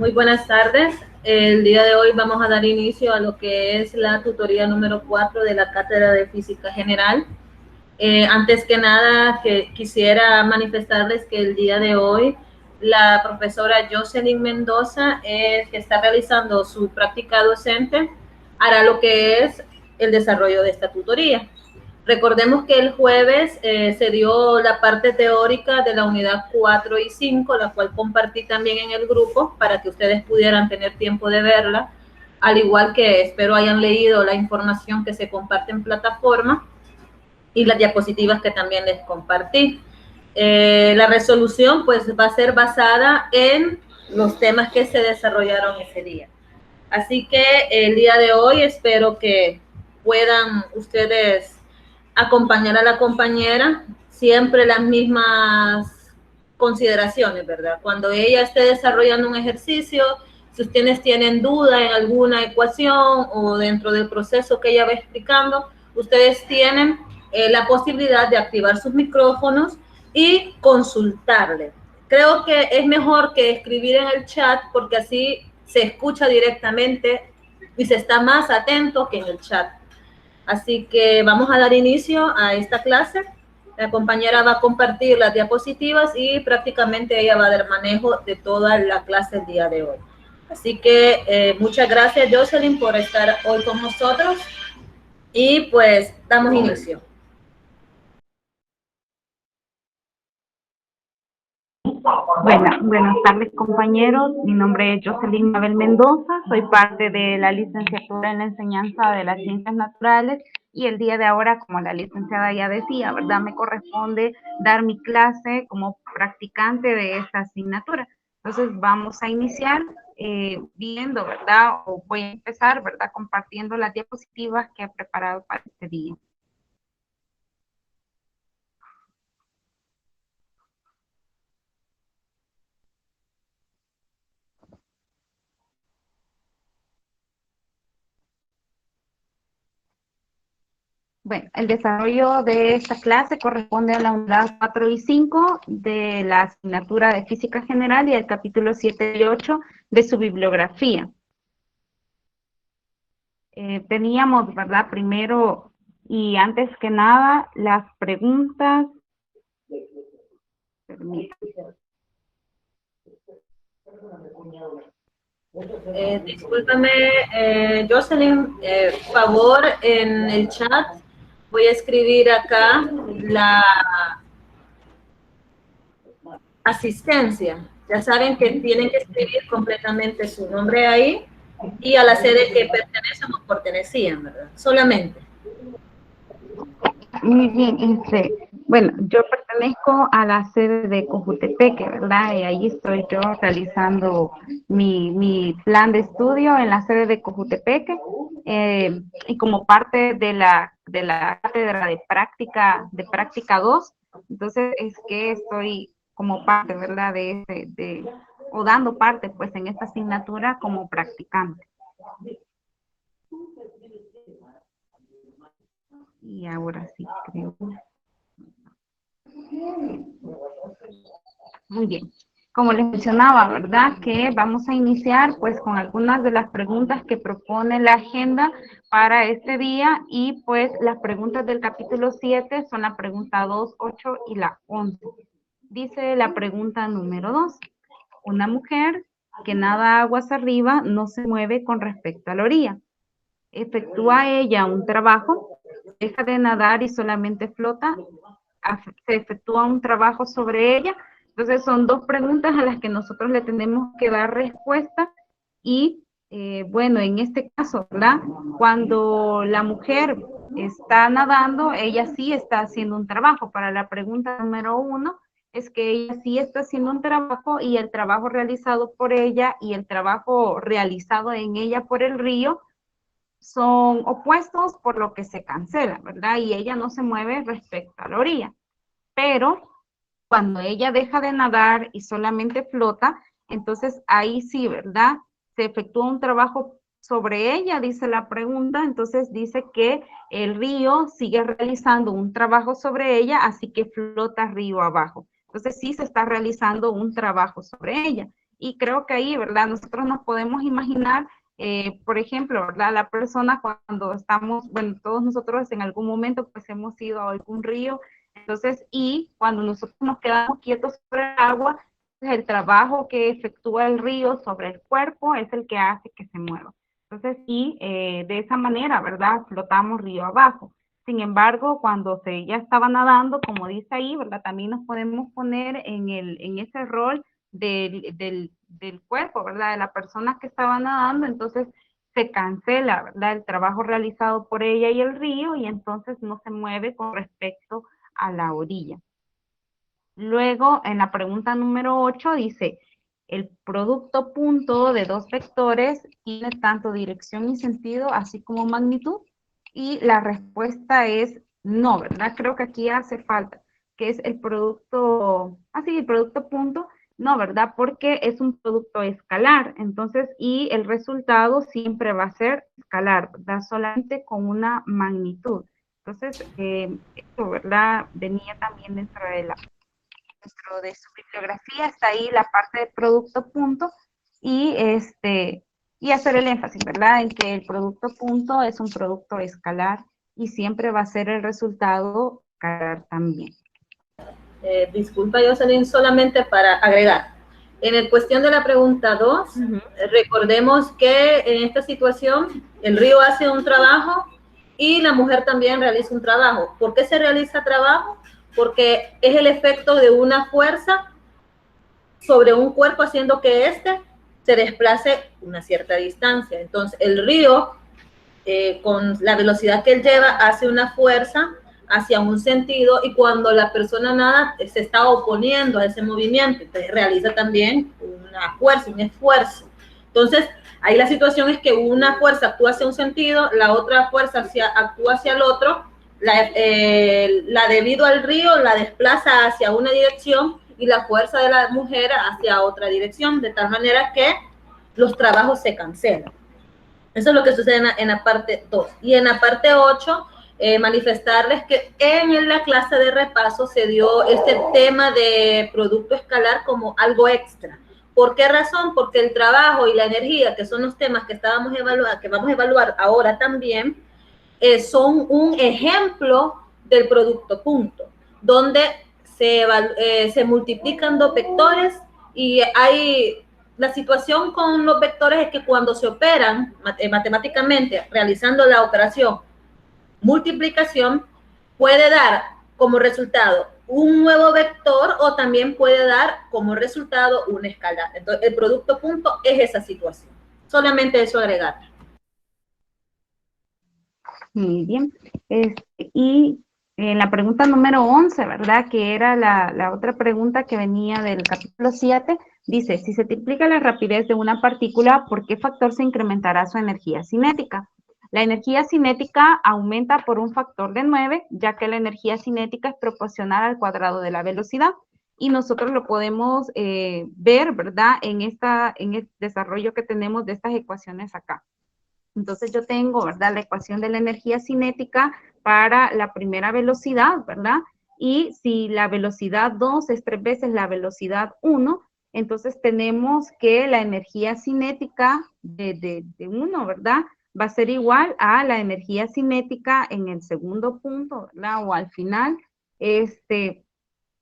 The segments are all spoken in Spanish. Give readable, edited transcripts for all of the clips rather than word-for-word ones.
Muy buenas tardes. El día de hoy vamos a dar inicio a lo que es la tutoría número 4 de la Cátedra de Física General. Antes que nada, quisiera manifestarles que el día de hoy la profesora Jocelyn Mendoza, que está realizando su práctica docente, hará lo que es el desarrollo de esta tutoría. Recordemos que el jueves se dio la parte teórica de la unidad 4 y 5, la cual compartí también en el grupo para que ustedes pudieran tener tiempo de verla, al igual que espero hayan leído la información que se comparte en plataforma y las diapositivas que también les compartí. La resolución pues va a ser basada en los temas que se desarrollaron ese día. Así que el día de hoy espero que puedan ustedes acompañar a la compañera, siempre las mismas consideraciones, ¿verdad? Cuando ella esté desarrollando un ejercicio, si ustedes tienen duda en alguna ecuación o dentro del proceso que ella va explicando, ustedes tienen la posibilidad de activar sus micrófonos y consultarle. Creo que es mejor que escribir en el chat porque así se escucha directamente y se está más atento que en el chat. Así que vamos a dar inicio a esta clase. La compañera va a compartir las diapositivas y prácticamente ella va a dar manejo de toda la clase el día de hoy. Así que muchas gracias, Jocelyn, por estar hoy con nosotros y pues damos inicio. Buenas tardes, compañeros. Mi nombre es Jocelyn Mabel Mendoza. Soy parte de la licenciatura en la enseñanza de las ciencias naturales y el día de ahora, como la licenciada ya decía, ¿verdad? Me corresponde dar mi clase como practicante de esta asignatura. Entonces, vamos a iniciar viendo, ¿verdad? O voy a empezar, ¿verdad? Compartiendo las diapositivas que he preparado para este día. Bueno, el desarrollo de esta clase corresponde a la unidad 4 y 5 de la asignatura de Física General y el capítulo 7 y 8 de su bibliografía. Teníamos, ¿verdad? Primero y antes que nada, las preguntas. Discúlpame, Jocelyn, favor en el chat voy a escribir acá la asistencia. Ya saben que tienen que escribir completamente su nombre ahí y a la sede que pertenecen o pertenecían, ¿verdad? Solamente. Muy bien, bueno, yo pertenezco a la sede de Cojutepeque, ¿verdad? Y ahí estoy yo realizando mi plan de estudio en la sede de Cojutepeque y como parte de la cátedra de práctica 2, entonces es que estoy como parte, ¿verdad? O dando parte, pues, en esta asignatura como practicante. Y ahora sí, creo. Muy bien. Como les mencionaba, ¿verdad? Que vamos a iniciar pues con algunas de las preguntas que propone la agenda para este día y pues las preguntas del capítulo 7 son la pregunta 2, 8 y la 11. Dice la pregunta número 2. Una mujer que nada aguas arriba no se mueve con respecto a la orilla. Efectúa ella un trabajo, deja de nadar y solamente flota, se efectúa un trabajo sobre ella. Entonces son dos preguntas a las que nosotros le tenemos que dar respuesta y bueno, en este caso, ¿verdad? Cuando la mujer está nadando, ella sí está haciendo un trabajo. Para la pregunta número 1, es que ella sí está haciendo un trabajo y el trabajo realizado por ella y el trabajo realizado en ella por el río son opuestos, por lo que se cancela, ¿verdad? Y ella no se mueve respecto a la orilla. Pero cuando ella deja de nadar y solamente flota, entonces ahí sí, ¿verdad? Se efectúa un trabajo sobre ella, dice la pregunta, entonces dice que el río sigue realizando un trabajo sobre ella, así que flota río abajo. Entonces sí se está realizando un trabajo sobre ella. Y creo que ahí, ¿verdad? Nosotros nos podemos imaginar, por ejemplo, ¿verdad? La persona cuando estamos, bueno, todos nosotros en algún momento pues hemos ido a algún río, entonces, y cuando nosotros nos quedamos quietos sobre el agua, pues, el trabajo que efectúa el río sobre el cuerpo es el que hace que se mueva. Entonces, y de esa manera, ¿verdad? Flotamos río abajo. Sin embargo, cuando se ya estaba nadando, como dice ahí, ¿verdad? También nos podemos poner en ese rol del cuerpo, ¿verdad? De la persona que estaba nadando, entonces se cancela, ¿verdad? El trabajo realizado por ella y el río, y entonces no se mueve con respecto a la orilla. Luego, en la pregunta número 8 dice, el producto punto de dos vectores tiene tanto dirección y sentido, así como magnitud. Y la respuesta es no, ¿verdad? Creo que aquí hace falta, que es el producto, el producto punto, no, ¿verdad? Porque es un producto escalar, entonces, y el resultado siempre va a ser escalar, ¿verdad? Solamente con una magnitud. Entonces, esto, ¿verdad? Venía también dentro de su bibliografía, está ahí la parte de producto punto y y hacer el énfasis, ¿verdad? En que el producto punto es un producto escalar y siempre va a ser el resultado escalar también. Disculpa, Jocelyn, solamente para agregar. En el cuestión de la pregunta 2, recordemos que en esta situación el río hace un trabajo y la mujer también realiza un trabajo. ¿Por qué se realiza trabajo? Porque es el efecto de una fuerza sobre un cuerpo haciendo que éste se desplace una cierta distancia. Entonces, el río, con la velocidad que él lleva, hace una fuerza hacia un sentido, y cuando la persona nada se está oponiendo a ese movimiento, entonces realiza también una fuerza, un esfuerzo. Entonces, ahí la situación es que una fuerza actúa hacia un sentido, la otra fuerza actúa hacia el otro, la debido al río la desplaza hacia una dirección y la fuerza de la mujer hacia otra dirección, de tal manera que los trabajos se cancelan. Eso es lo que sucede en la parte 2. Y en la parte 8, manifestarles que en la clase de repaso se dio este tema de producto escalar como algo extra. ¿Por qué razón? Porque el trabajo y la energía, que son los temas que vamos a evaluar ahora también, son un ejemplo del producto punto, donde se multiplican dos vectores y hay la situación con los vectores es que cuando se operan matemáticamente realizando la operación multiplicación, puede dar como resultado un nuevo vector o también puede dar como resultado una escala. Entonces, el producto punto es esa situación. Solamente eso agregar. Muy bien. Y en la pregunta número 11, ¿verdad? Que era la otra pregunta que venía del capítulo 7, dice, si se triplica la rapidez de una partícula, ¿por qué factor se incrementará su energía cinética? La energía cinética aumenta por un factor de 9, ya que la energía cinética es proporcional al cuadrado de la velocidad. Y nosotros lo podemos ver, ¿verdad? En el desarrollo que tenemos de estas ecuaciones acá. Entonces yo tengo, ¿verdad? La ecuación de la energía cinética para la primera velocidad, ¿verdad? Y si la velocidad 2 es 3 veces la velocidad 1, entonces tenemos que la energía cinética de 1, ¿verdad? Va a ser igual a la energía cinética en el segundo punto, ¿verdad? O al final,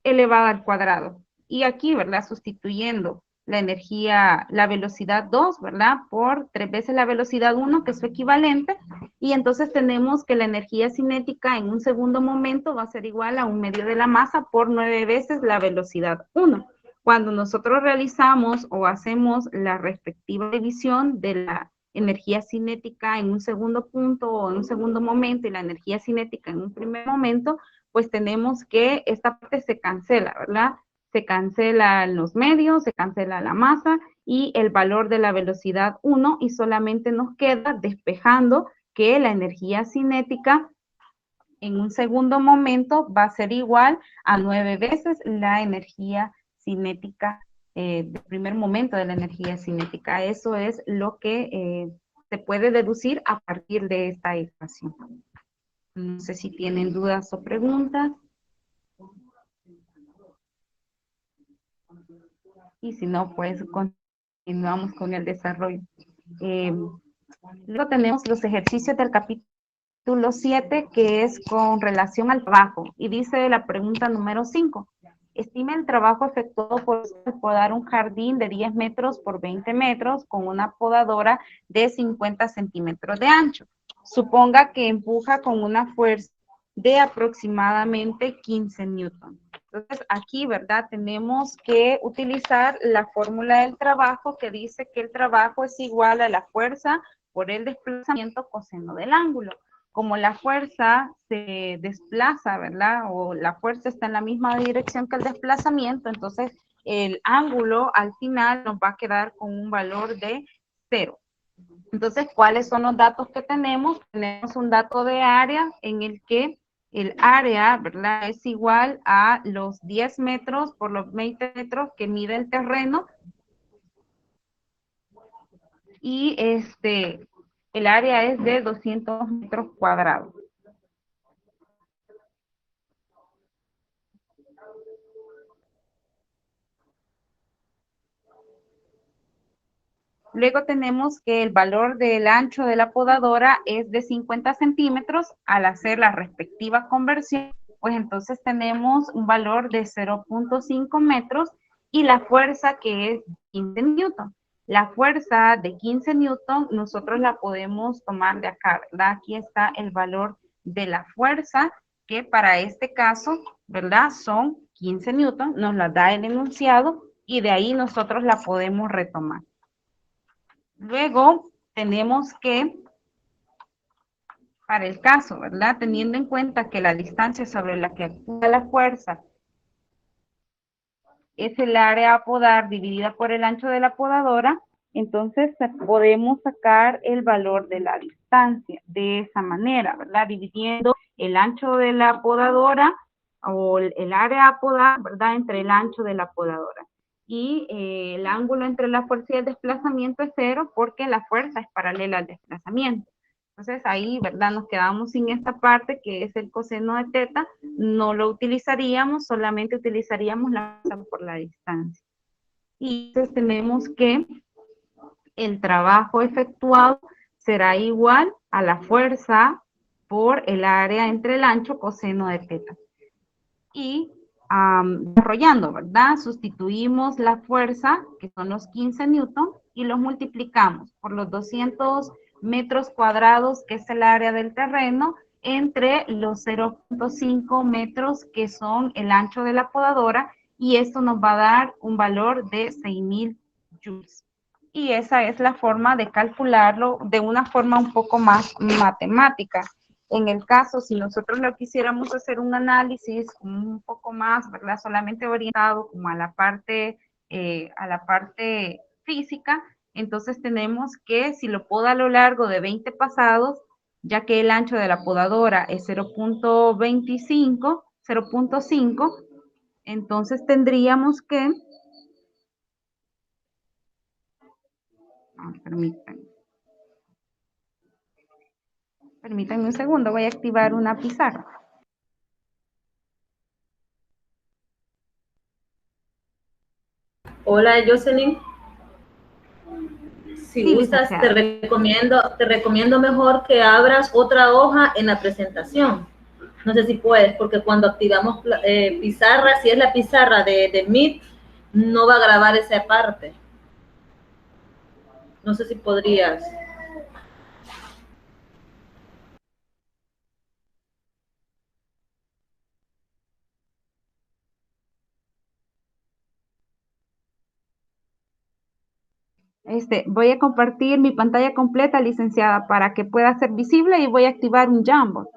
elevada al cuadrado. Y aquí, ¿verdad? Sustituyendo la energía, la velocidad 2, ¿verdad? Por 3 veces la velocidad 1, que es su equivalente. Y entonces tenemos que la energía cinética en un segundo momento va a ser igual a 1/2 de la masa por 9 veces la velocidad 1. Cuando nosotros realizamos o hacemos la respectiva división de la energía cinética en un segundo punto o en un segundo momento y la energía cinética en un primer momento, pues tenemos que esta parte se cancela, ¿verdad? Se cancelan los medios, se cancela la masa y el valor de la velocidad 1 y solamente nos queda despejando que la energía cinética en un segundo momento va a ser igual a 9 veces la energía cinética del primer momento de la energía cinética. Eso es lo que se puede deducir a partir de esta ecuación. No sé si tienen dudas o preguntas. Y si no, pues continuamos con el desarrollo. Luego tenemos los ejercicios del capítulo 7, que es con relación al trabajo, y dice la pregunta número 5. Estime el trabajo efectuado por podar un jardín de 10 metros por 20 metros con una podadora de 50 centímetros de ancho. Suponga que empuja con una fuerza de aproximadamente 15 newton. Entonces, aquí, ¿verdad? Tenemos que utilizar la fórmula del trabajo que dice que el trabajo es igual a la fuerza por el desplazamiento coseno del ángulo. Como la fuerza se desplaza, ¿verdad? O la fuerza está en la misma dirección que el desplazamiento, entonces el ángulo al final nos va a quedar con un valor de 0. Entonces, ¿cuáles son los datos que tenemos? Tenemos un dato de área en el que el área, ¿verdad? Es igual a los 10 metros por los 20 metros que mide el terreno. Y el área es de 200 metros cuadrados. Luego tenemos que el valor del ancho de la podadora es de 50 centímetros. Al hacer la respectiva conversión, pues entonces tenemos un valor de 0.5 metros y la fuerza que es 15 newton. La fuerza de 15 newton nosotros la podemos tomar de acá, ¿verdad? Aquí está el valor de la fuerza, que para este caso, ¿verdad? Son 15 newton, nos la da el enunciado y de ahí nosotros la podemos retomar. Luego tenemos que, para el caso, ¿verdad? Teniendo en cuenta que la distancia sobre la que actúa la fuerza es el área a podar dividida por el ancho de la podadora, entonces podemos sacar el valor de la distancia de esa manera, ¿verdad? Dividiendo el ancho de la podadora o el área a podar, ¿verdad? Entre el ancho de la podadora. Y el ángulo entre la fuerza y el desplazamiento es 0 porque la fuerza es paralela al desplazamiento. Entonces ahí, ¿verdad? Nos quedamos sin esta parte que es el coseno de teta, no lo utilizaríamos, solamente utilizaríamos la fuerza por la distancia. Y entonces tenemos que el trabajo efectuado será igual a la fuerza por el área entre el ancho coseno de teta. Y desarrollando, ¿verdad? Sustituimos la fuerza, que son los 15 newton, y los multiplicamos por los 200 metros cuadrados, que es el área del terreno, entre los 0.5 metros, que son el ancho de la podadora, y esto nos va a dar un valor de 6.000 joules. Y esa es la forma de calcularlo de una forma un poco más matemática. En el caso, si nosotros lo quisiéramos hacer un análisis un poco más, ¿verdad? Solamente orientado como a la parte física, entonces tenemos que, si lo poda a lo largo de 20 pasados, ya que el ancho de la podadora es 0.25, 0.5, entonces tendríamos que, permítanme un segundo, voy a activar una pizarra. Hola, Jocelyn. Si Sí, gustas, licenciada. te recomiendo mejor que abras otra hoja en la presentación. No sé si puedes, porque cuando activamos pizarra, si es la pizarra de Meet, no va a grabar esa parte. No sé si podrías. Voy a compartir mi pantalla completa, licenciada, para que pueda ser visible y voy a activar un Jamboard.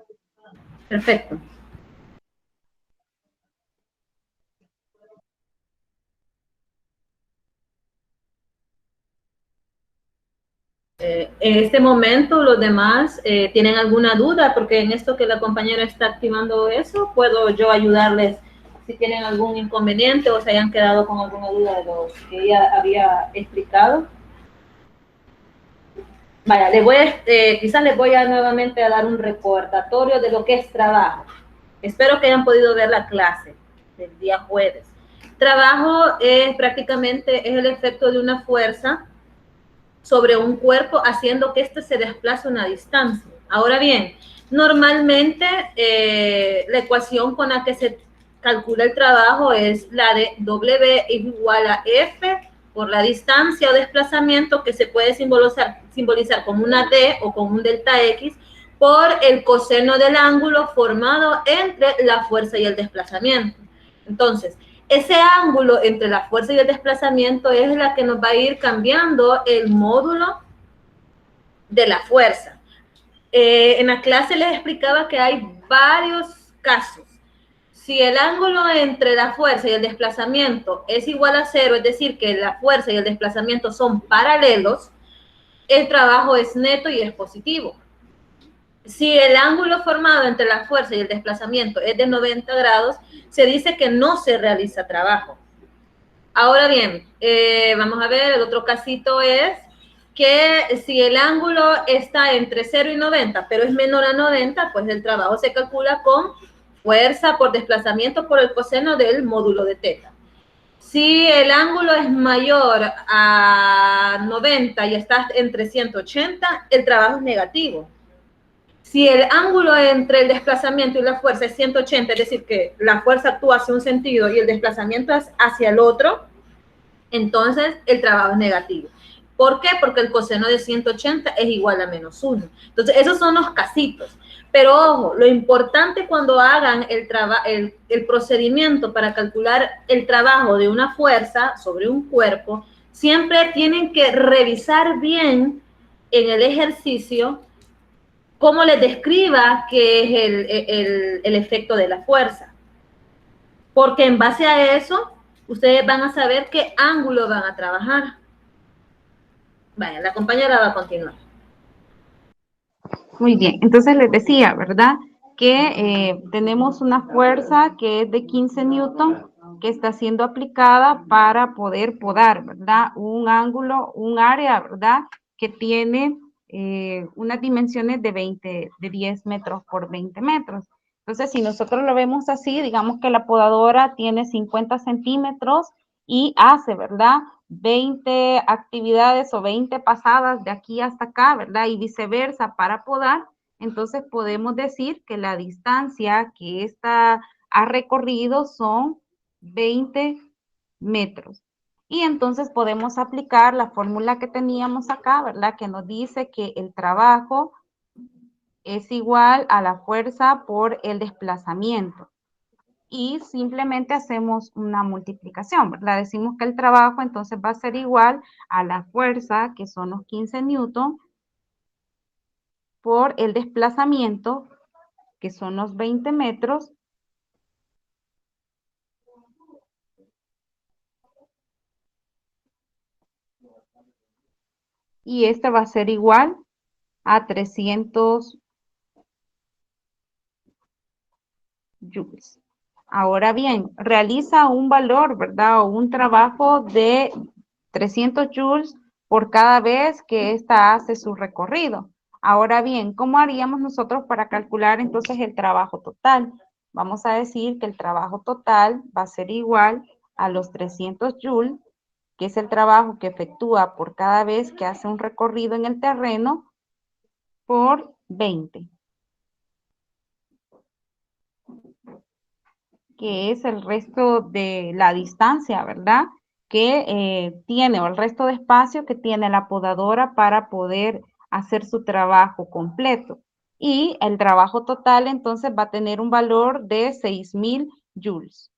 Perfecto. En este momento, los demás tienen alguna duda, porque en esto que la compañera está activando eso, puedo yo ayudarles si tienen algún inconveniente o se hayan quedado con alguna duda de lo que ella había explicado. Vaya, quizás les voy a nuevamente a dar un recordatorio de lo que es trabajo. Espero que hayan podido ver la clase del día jueves. Trabajo es prácticamente es el efecto de una fuerza sobre un cuerpo haciendo que éste se desplace una distancia. Ahora bien, normalmente la ecuación con la que se calcula el trabajo es la de W es igual a F por la distancia o desplazamiento que se puede simbolizar con una D o con un delta X por el coseno del ángulo formado entre la fuerza y el desplazamiento. Entonces, ese ángulo entre la fuerza y el desplazamiento es la que nos va a ir cambiando el módulo de la fuerza. En la clase les explicaba que hay varios casos. Si el ángulo entre la fuerza y el desplazamiento es igual a cero, es decir, que la fuerza y el desplazamiento son paralelos, el trabajo es neto y es positivo. Si el ángulo formado entre la fuerza y el desplazamiento es de 90 grados, se dice que no se realiza trabajo. Ahora bien, vamos a ver, el otro casito es que si el ángulo está entre 0 y 90, pero es menor a 90, pues el trabajo se calcula con fuerza por desplazamiento por el coseno del módulo de teta. Si el ángulo es mayor a 90 y está entre 180, el trabajo es negativo. Si el ángulo entre el desplazamiento y la fuerza es 180, es decir, que la fuerza actúa hacia un sentido y el desplazamiento es hacia el otro, entonces el trabajo es negativo. ¿Por qué? Porque el coseno de 180 es igual a menos 1. Entonces, esos son los casitos. Pero ojo, lo importante cuando hagan el procedimiento para calcular el trabajo de una fuerza sobre un cuerpo, siempre tienen que revisar bien en el ejercicio cómo les describa qué es el efecto de la fuerza. Porque en base a eso, ustedes van a saber qué ángulo van a trabajar. Vaya, la compañera va a continuar. Muy bien, entonces les decía, ¿verdad? Que tenemos una fuerza que es de 15 newton que está siendo aplicada para poder podar, ¿verdad? Un ángulo, un área, ¿verdad? Que tiene unas dimensiones de 10 metros por 20 metros. Entonces, si nosotros lo vemos así, digamos que la podadora tiene 50 centímetros y hace, ¿verdad? 20 actividades o 20 pasadas de aquí hasta acá, ¿verdad? Y viceversa para podar, entonces podemos decir que la distancia que ésta ha recorrido son 20 metros. Y entonces podemos aplicar la fórmula que teníamos acá, ¿verdad? Que nos dice que el trabajo es igual a la fuerza por el desplazamiento. Y simplemente hacemos una multiplicación, ¿verdad? Decimos que el trabajo entonces va a ser igual a la fuerza, que son los 15 newton, por el desplazamiento, que son los 20 metros, y este va a ser igual a 300 joules. Ahora bien, realiza un valor, ¿verdad? O un trabajo de 300 joules por cada vez que ésta hace su recorrido. Ahora bien, ¿cómo haríamos nosotros para calcular entonces el trabajo total? Vamos a decir que el trabajo total va a ser igual a los 300 joules, que es el trabajo que efectúa por cada vez que hace un recorrido en el terreno, por 20. Que es el resto de la distancia, ¿verdad? Que tiene, o el resto de espacio que tiene la podadora para poder hacer su trabajo completo. Y el trabajo total entonces va a tener un valor de 6,000 joules.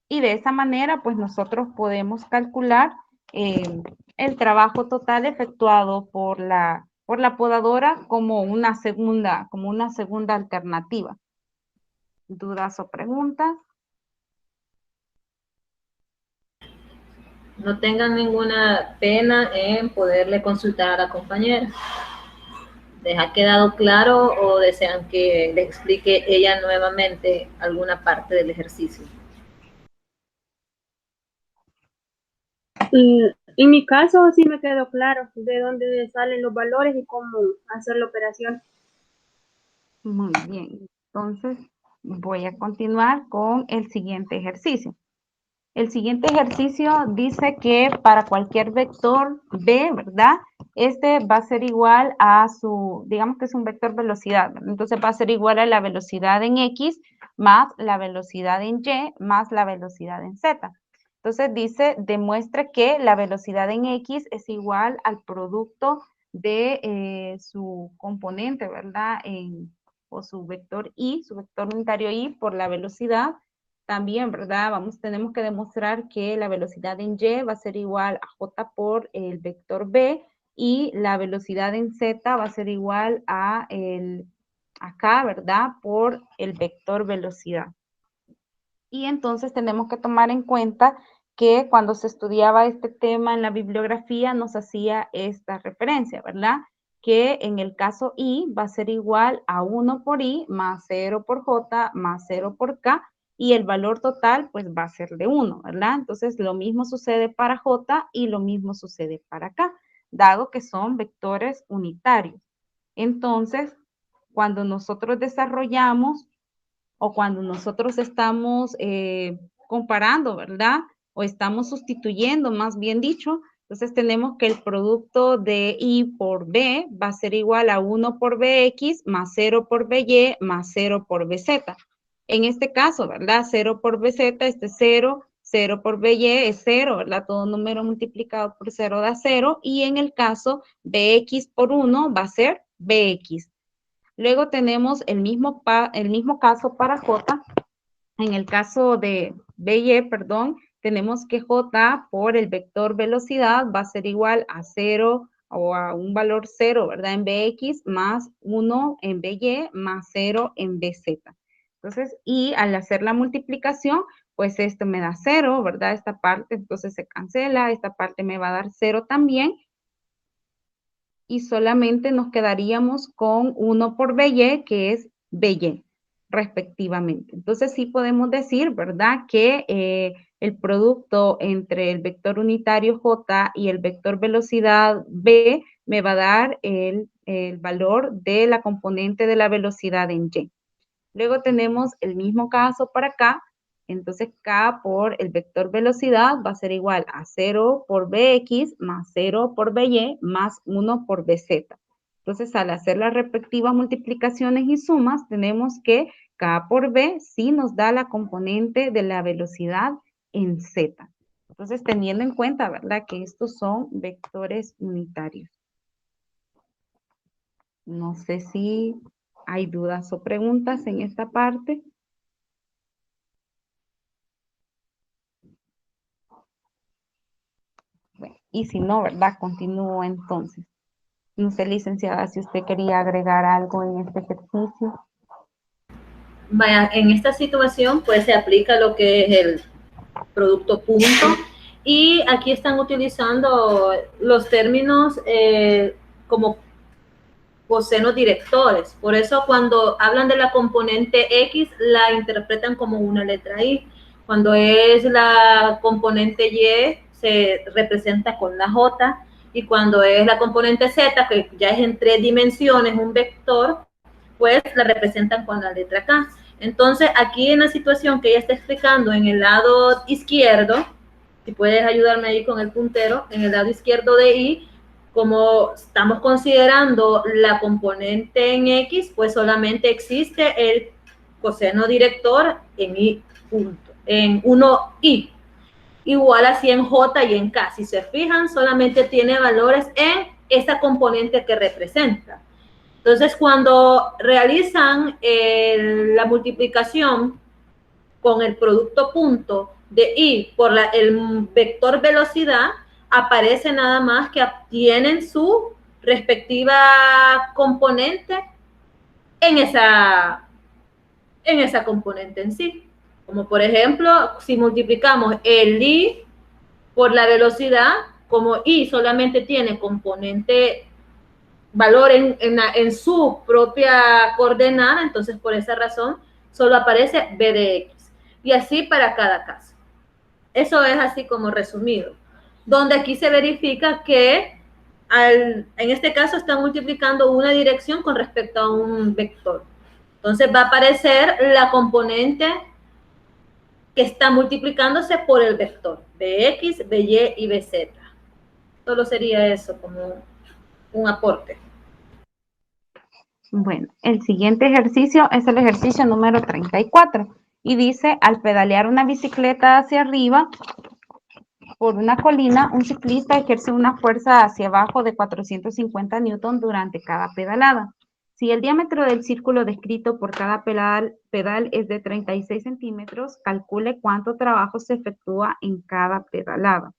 Y de esa manera, pues nosotros podemos calcular el trabajo total efectuado por la podadora como una segunda alternativa. ¿Dudas o preguntas? No tengan ninguna pena en poderle consultar a la compañera. ¿Les ha quedado claro o desean que le explique ella nuevamente alguna parte del ejercicio? En mi caso sí me quedó claro de dónde salen los valores y cómo hacer la operación. Muy bien. Entonces, Voy a continuar con el siguiente ejercicio. El siguiente ejercicio dice que para cualquier vector B, ¿verdad? Este va a ser igual a su, digamos que es un vector velocidad, ¿verdad? Entonces va a ser igual a la velocidad en X más la velocidad en Y más la velocidad en Z. Entonces dice, demuestra que la velocidad en X es igual al producto de su componente, ¿verdad? O su vector Y, su vector unitario Y por la velocidad. También, ¿verdad? Tenemos que demostrar que la velocidad en Y va a ser igual a J por el vector B y la velocidad en Z va a ser igual a acá, ¿verdad? Por el vector velocidad. Y entonces tenemos que tomar en cuenta que cuando se estudiaba este tema en la bibliografía nos hacía esta referencia, ¿verdad? Que en el caso I va a ser igual a 1 por I más 0 por J más 0 por K y el valor total pues va a ser de 1, ¿verdad? Entonces lo mismo sucede para J y lo mismo sucede para K, dado que son vectores unitarios. Entonces, cuando nosotros desarrollamos o cuando nosotros estamos comparando, ¿verdad? O estamos sustituyendo, más bien dicho, entonces tenemos que el producto de I por B va a ser igual a 1 por BX más 0 por BY más 0 por BZ. En este caso, ¿verdad? 0 por BZ, este es 0, 0 por BY es 0, ¿verdad? Todo número multiplicado por 0 da 0. Y en el caso BX por 1 va a ser BX. Luego tenemos el mismo caso para J. En el caso de BY, perdón, tenemos que J por el vector velocidad va a ser igual a 0 o a un valor 0, ¿verdad? En BX más 1 en BY más 0 en BZ. Entonces, y al hacer la multiplicación, pues esto me da 0, ¿verdad? Esta parte entonces se cancela, esta parte me va a dar 0 también y solamente nos quedaríamos con 1 por BY, que es BY, respectivamente. Entonces sí podemos decir, ¿verdad?, que el producto entre el vector unitario J y el vector velocidad B me va a dar el valor de la componente de la velocidad en Y. Luego tenemos el mismo caso para K. Entonces, K por el vector velocidad va a ser igual a 0 por Bx más 0 por By más 1 por Bz. Entonces, al hacer las respectivas multiplicaciones y sumas, tenemos que K por B sí nos da la componente de la velocidad en Z. Entonces, teniendo en cuenta, ¿verdad?, que estos son vectores unitarios. No sé si hay dudas o preguntas en esta parte. Bueno, y si no, ¿verdad? Continúo entonces. No sé, licenciada, si usted quería agregar algo en este ejercicio. Vaya, en esta situación pues se aplica lo que es el producto punto y aquí están utilizando los términos como cosenos directores. Por eso cuando hablan de la componente X la interpretan como una letra I. Cuando es la componente Y se representa con la J y cuando es la componente Z, que ya es en 3 dimensiones, un vector, pues la representan con la letra K. Entonces, aquí en la situación que ella está explicando en el lado izquierdo, si puedes ayudarme ahí con el puntero, en el lado izquierdo de I, como estamos considerando la componente en X, pues solamente existe el coseno director en I punto, en 1I. Igual así en J y en K. Si se fijan, solamente tiene valores en esa componente que representa. Entonces, cuando realizan la multiplicación con el producto punto de I por el vector velocidad, aparece nada más que tienen su respectiva componente en esa componente en sí. Como por ejemplo, si multiplicamos el I por la velocidad, como I solamente tiene componente valor en su propia coordenada, entonces por esa razón solo aparece B de X. Y así para cada caso. Eso es así como resumido. Donde aquí se verifica que en este caso está multiplicando una dirección con respecto a un vector. Entonces va a aparecer la componente que está multiplicándose por el vector, Bx, By y Bz. Solo sería eso como un aporte. Bueno, el siguiente ejercicio es el ejercicio número 34 y dice, al pedalear una bicicleta hacia arriba por una colina, un ciclista ejerce una fuerza hacia abajo de 450 newton durante cada pedalada. Si el diámetro del círculo descrito por cada pedal es de 36 centímetros, calcule cuánto trabajo se efectúa en cada pedalada.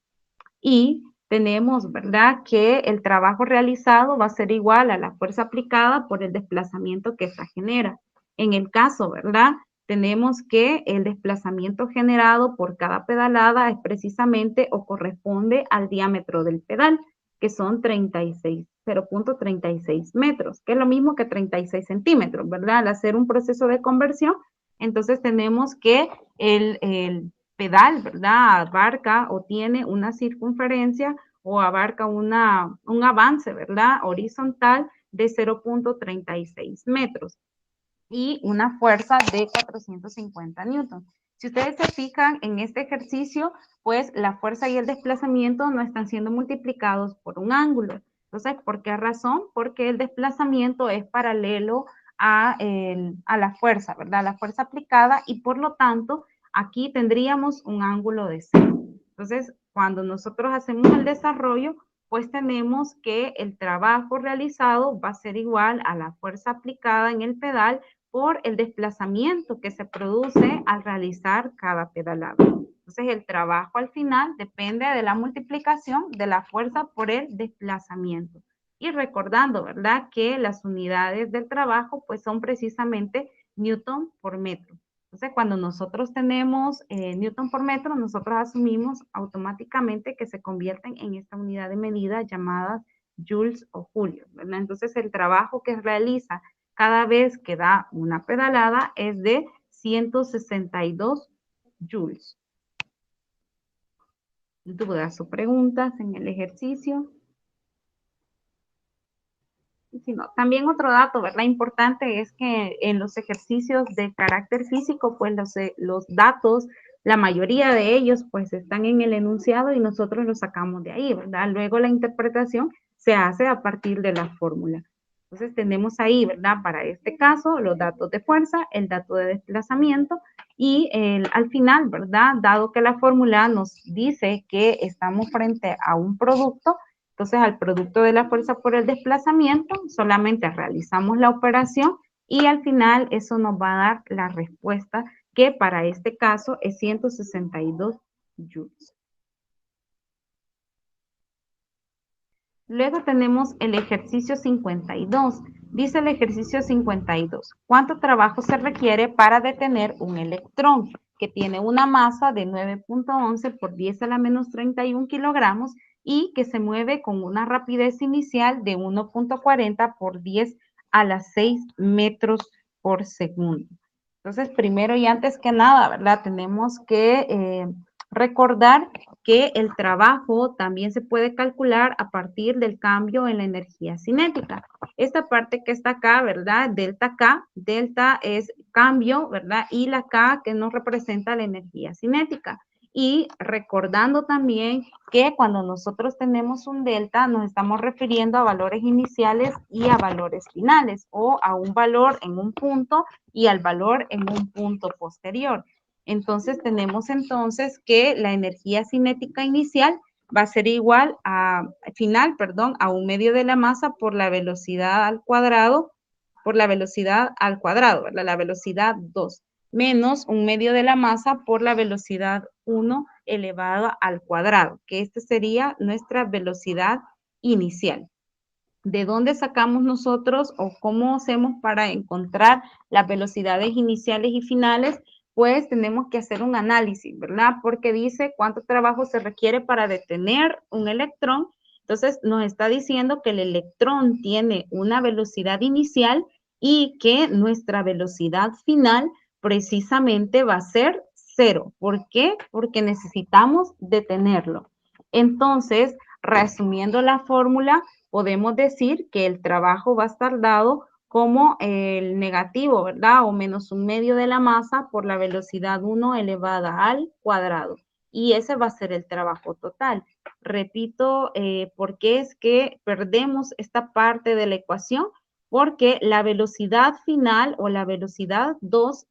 Y tenemos, ¿verdad?, que el trabajo realizado va a ser igual a la fuerza aplicada por el desplazamiento que esta genera. En el caso, ¿verdad?, tenemos que el desplazamiento generado por cada pedalada es precisamente o corresponde al diámetro del pedal, que son 0.36 metros, que es lo mismo que 36 centímetros, ¿verdad? Al hacer un proceso de conversión, entonces tenemos que el pedal, ¿verdad? Abarca o tiene una circunferencia o abarca un avance, ¿verdad? Horizontal de 0.36 metros y una fuerza de 450 newton. Si ustedes se fijan en este ejercicio, pues la fuerza y el desplazamiento no están siendo multiplicados por un ángulo. Entonces, ¿por qué razón? Porque el desplazamiento es paralelo a la fuerza, ¿verdad? La fuerza aplicada y por lo tanto, aquí tendríamos un ángulo de 0. Entonces, cuando nosotros hacemos el desarrollo, pues tenemos que el trabajo realizado va a ser igual a la fuerza aplicada en el pedal por el desplazamiento que se produce al realizar cada pedalada. Entonces, el trabajo al final depende de la multiplicación de la fuerza por el desplazamiento. Y recordando, ¿verdad?, que las unidades del trabajo pues son precisamente newton por metro. Entonces, cuando nosotros tenemos newton por metro, nosotros asumimos automáticamente que se convierten en esta unidad de medida llamada joules o julios, ¿verdad? Entonces, el trabajo que realiza cada vez que da una pedalada es de 162 joules. ¿Dudas o preguntas en el ejercicio? Si no, también otro dato, ¿verdad? Importante es que en los ejercicios de carácter físico, pues los datos, la mayoría de ellos, pues están en el enunciado y nosotros los sacamos de ahí, ¿verdad? Luego la interpretación se hace a partir de la fórmula. Entonces tenemos ahí, ¿verdad? Para este caso, los datos de fuerza, el dato de desplazamiento y al final, ¿verdad? Dado que la fórmula nos dice que estamos frente a un producto, entonces, al producto de la fuerza por el desplazamiento, solamente realizamos la operación y al final eso nos va a dar la respuesta que para este caso es 162 joules. Luego tenemos el ejercicio 52. Dice el ejercicio 52, ¿cuánto trabajo se requiere para detener un electrón que tiene una masa de 9.11 por 10 a la menos 31 kilogramos y que se mueve con una rapidez inicial de 1.40 por 10 a las 6 metros por segundo? Entonces, primero y antes que nada, ¿verdad? Tenemos que recordar que el trabajo también se puede calcular a partir del cambio en la energía cinética. Esta parte que está acá, ¿verdad? Delta K, delta es cambio, ¿verdad? Y la K que nos representa la energía cinética. Y recordando también que cuando nosotros tenemos un delta, nos estamos refiriendo a valores iniciales y a valores finales, o a un valor en un punto y al valor en un punto posterior. Entonces, tenemos entonces que la energía cinética inicial va a ser igual a, a un medio de la masa por la velocidad al cuadrado, ¿verdad? La velocidad 2, menos un medio de la masa por la velocidad 1 elevado al cuadrado, que esta sería nuestra velocidad inicial. ¿De dónde sacamos nosotros o cómo hacemos para encontrar las velocidades iniciales y finales? Pues tenemos que hacer un análisis, ¿verdad? Porque dice cuánto trabajo se requiere para detener un electrón. Entonces nos está diciendo que el electrón tiene una velocidad inicial y que nuestra velocidad final precisamente va a ser 0. ¿Por qué? Porque necesitamos detenerlo. Entonces, resumiendo la fórmula, podemos decir que el trabajo va a estar dado como el negativo, ¿verdad? O menos un medio de la masa por la velocidad 1 elevada al cuadrado. Y ese va a ser el trabajo total. Repito, ¿por qué es que perdemos esta parte de la ecuación? Porque la velocidad final o la velocidad 2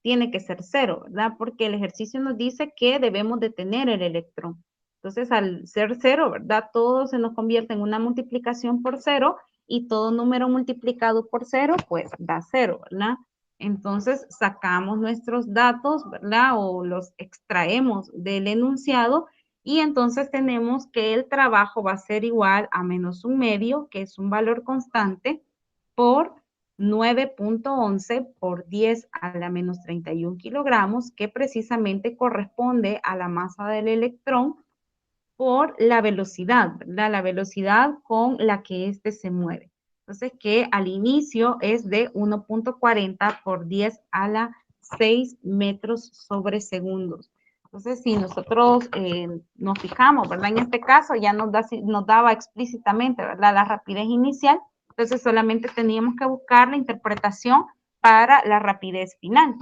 tiene que ser 0, ¿verdad? Porque el ejercicio nos dice que debemos detener el electrón. Entonces, al ser 0, ¿verdad? Todo se nos convierte en una multiplicación por 0 y todo número multiplicado por 0, pues da 0, ¿verdad? Entonces, sacamos nuestros datos, ¿verdad? O los extraemos del enunciado y entonces tenemos que el trabajo va a ser igual a menos un medio, que es un valor constante, por 9.11 por 10 a la menos 31 kilogramos, que precisamente corresponde a la masa del electrón por la velocidad, ¿verdad? La velocidad con la que éste se mueve. Entonces, que al inicio es de 1.40 por 10 a la 6 metros sobre segundos. Entonces, si nosotros nos fijamos, ¿verdad? En este caso ya nos daba explícitamente, ¿verdad? La rapidez inicial. Entonces, solamente teníamos que buscar la interpretación para la rapidez final,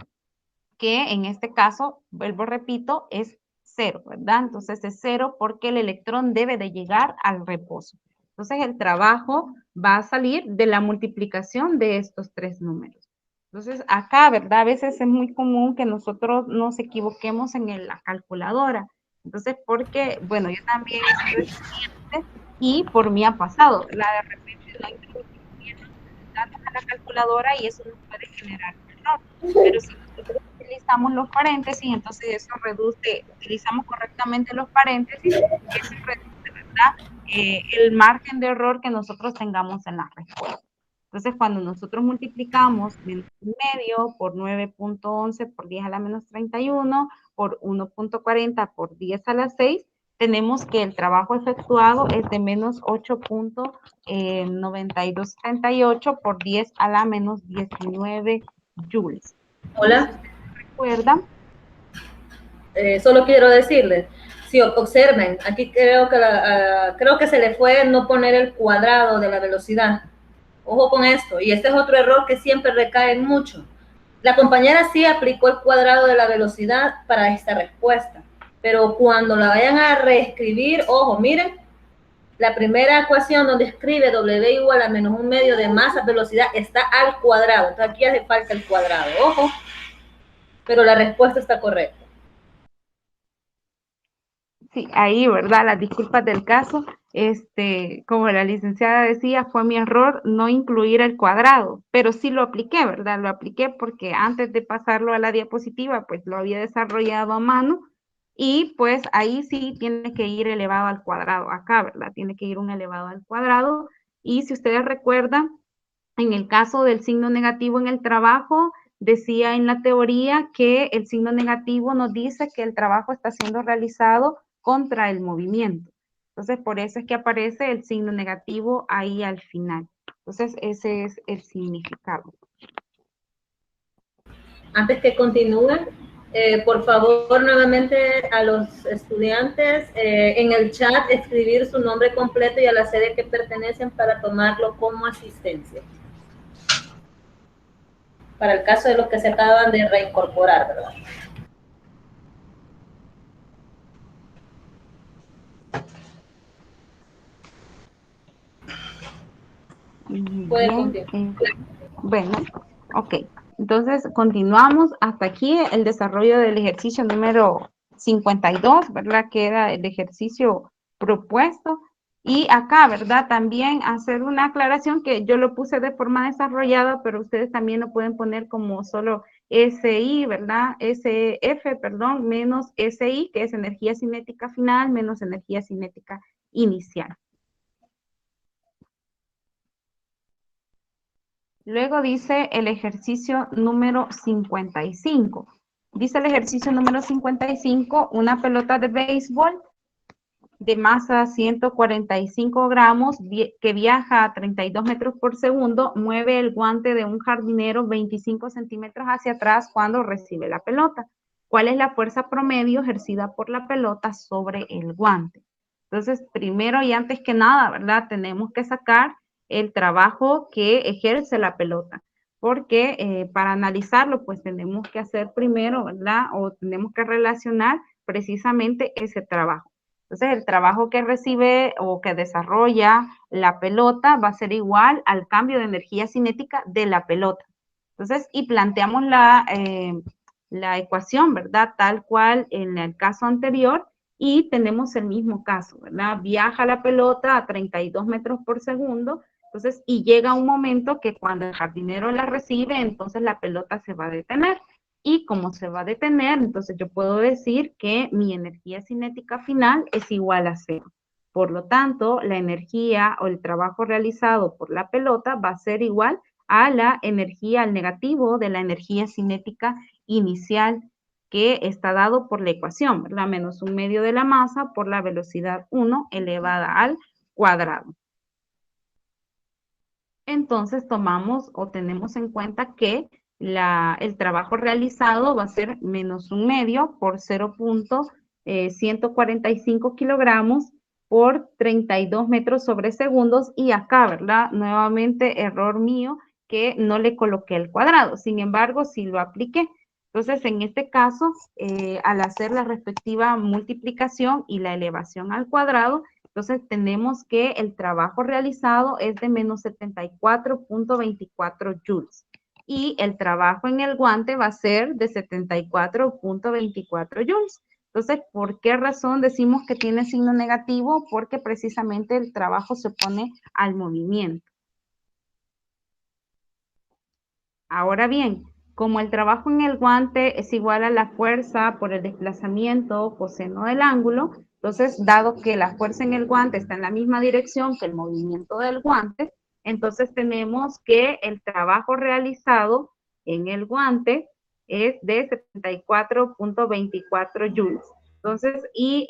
que en este caso, vuelvo, repito, es 0, ¿verdad? Entonces es 0 porque el electrón debe de llegar al reposo. Entonces el trabajo va a salir de la multiplicación de estos tres números. Entonces acá, ¿verdad? A veces es muy común que nosotros nos equivoquemos en la calculadora. Entonces, porque, bueno, yo también soy estudiante y por mí ha pasado, ¿verdad? De repente no introducimos bien los datos a la calculadora y eso nos puede generar error. Pero si nosotros utilizamos los paréntesis, entonces eso reduce, utilizamos correctamente los paréntesis, eso reduce, ¿verdad? El margen de error que nosotros tengamos en la respuesta. Entonces, cuando nosotros multiplicamos menos un medio por 9.11 por 10 a la menos 31 por 1.40 por 10 a la 6, tenemos que el trabajo efectuado es de menos 8.9278 por 10 a la menos 19 joules. Hola. ¿Recuerdan? Solo quiero decirles, si observen, aquí creo que se le fue no poner el cuadrado de la velocidad. Ojo con esto, y este es otro error que siempre recae mucho. La compañera sí aplicó el cuadrado de la velocidad para esta respuesta, pero cuando la vayan a reescribir, ojo, miren, la primera ecuación donde escribe W igual a menos un medio de masa velocidad está al cuadrado, entonces aquí hace falta el cuadrado, ojo, pero la respuesta está correcta. Sí, ahí, ¿verdad? Las disculpas del caso. Como la licenciada decía, fue mi error no incluir el cuadrado, pero sí lo apliqué, ¿verdad? Lo apliqué porque antes de pasarlo a la diapositiva, pues lo había desarrollado a mano y pues ahí sí tiene que ir elevado al cuadrado, acá, ¿verdad? Tiene que ir un elevado al cuadrado. Y si ustedes recuerdan, en el caso del signo negativo en el trabajo, decía en la teoría que el signo negativo nos dice que el trabajo está siendo realizado contra el movimiento. Entonces, por eso es que aparece el signo negativo ahí al final. Entonces, ese es el significado. Antes que continúen, por favor, nuevamente a los estudiantes en el chat escribir su nombre completo y a la sede que pertenecen para tomarlo como asistencia. Para el caso de los que se acaban de reincorporar, ¿verdad? Puede continuar. Bueno, ok. Entonces, continuamos hasta aquí el desarrollo del ejercicio número 52, ¿verdad? Que era el ejercicio propuesto. Y acá, ¿verdad? También hacer una aclaración que yo lo puse de forma desarrollada, pero ustedes también lo pueden poner como solo SI, ¿verdad? SF, perdón, menos SI, que es energía cinética final, menos energía cinética inicial. Luego dice el ejercicio número 55. Dice el ejercicio número 55, una pelota de béisbol de masa 145 gramos que viaja a 32 metros por segundo, mueve el guante de un jardinero 25 centímetros hacia atrás cuando recibe la pelota. ¿Cuál es la fuerza promedio ejercida por la pelota sobre el guante? Entonces, primero y antes que nada, ¿verdad? Tenemos que sacar el trabajo que ejerce la pelota, porque para analizarlo, pues tenemos que hacer primero, ¿verdad? O tenemos que relacionar precisamente ese trabajo. Entonces, el trabajo que recibe o que desarrolla la pelota va a ser igual al cambio de energía cinética de la pelota. Entonces, y planteamos la ecuación, ¿verdad? Tal cual en el caso anterior, y tenemos el mismo caso, ¿verdad? Viaja la pelota a 32 metros por segundo, entonces, y llega un momento que cuando el jardinero la recibe, entonces la pelota se va a detener. Y como se va a detener, entonces yo puedo decir que mi energía cinética final es igual a cero. Por lo tanto, la energía o el trabajo realizado por la pelota va a ser igual a la energía, al negativo de la energía cinética inicial que está dado por la ecuación, ¿verdad? Menos un medio de la masa por la velocidad 1 elevada al cuadrado. Entonces tomamos o tenemos en cuenta que el trabajo realizado va a ser menos un medio por 0.145 kilogramos por 32 metros sobre segundos, y acá, ¿verdad? Nuevamente error mío que no le coloqué el cuadrado, sin embargo, sí lo apliqué. Entonces, en este caso, al hacer la respectiva multiplicación y la elevación al cuadrado, entonces tenemos que el trabajo realizado es de menos 74.24 joules. Y el trabajo en el guante va a ser de 74.24 joules. Entonces, ¿por qué razón decimos que tiene signo negativo? Porque precisamente el trabajo se opone al movimiento. Ahora bien, como el trabajo en el guante es igual a la fuerza por el desplazamiento coseno del ángulo, entonces, dado que la fuerza en el guante está en la misma dirección que el movimiento del guante, entonces tenemos que el trabajo realizado en el guante es de 74.24 joules. Entonces, y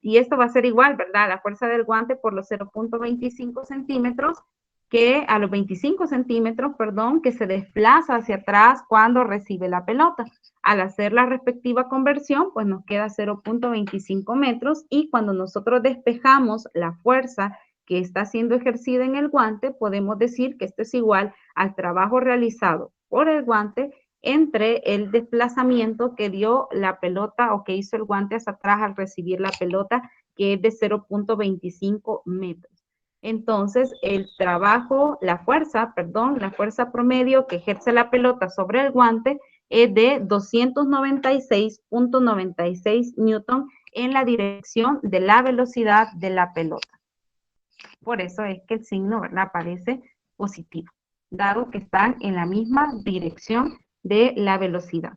esto va a ser igual, ¿verdad? La fuerza del guante por los 0.25 centímetros que a los 25 centímetros, perdón, que se desplaza hacia atrás cuando recibe la pelota. Al hacer la respectiva conversión, pues nos queda 0.25 metros, y cuando nosotros despejamos la fuerza que está siendo ejercida en el guante, podemos decir que esto es igual al trabajo realizado por el guante entre el desplazamiento que dio la pelota o que hizo el guante hacia atrás al recibir la pelota, que es de 0.25 metros. Entonces, el trabajo, la fuerza promedio que ejerce la pelota sobre el guante es de 296.96 newton en la dirección de la velocidad de la pelota. Por eso es que el signo, ¿verdad?, aparece positivo, dado que están en la misma dirección de la velocidad.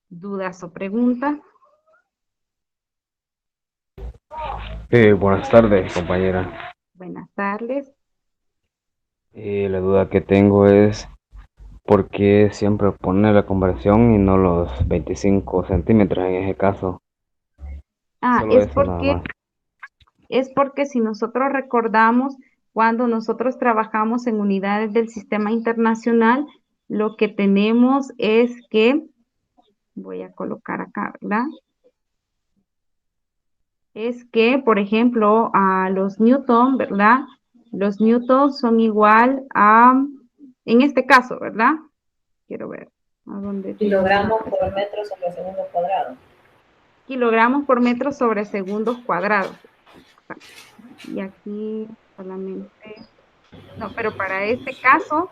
¿Dudas o preguntas? Buenas tardes, compañera. Buenas tardes. La duda que tengo es por qué siempre pone la conversión y no los 25 centímetros en ese caso. Solo eso nada más. Es porque si nosotros recordamos, cuando nosotros trabajamos en unidades del sistema internacional, lo que tenemos es que, voy a colocar acá, ¿verdad? Es que, por ejemplo, a los newton, ¿verdad? Los newtons son igual a, en este caso, ¿verdad? Quiero ver. ¿A dónde kilogramos por metro sobre segundo cuadrado. Kilogramos por metro sobre segundos cuadrados. Y aquí solamente, no, pero para este caso,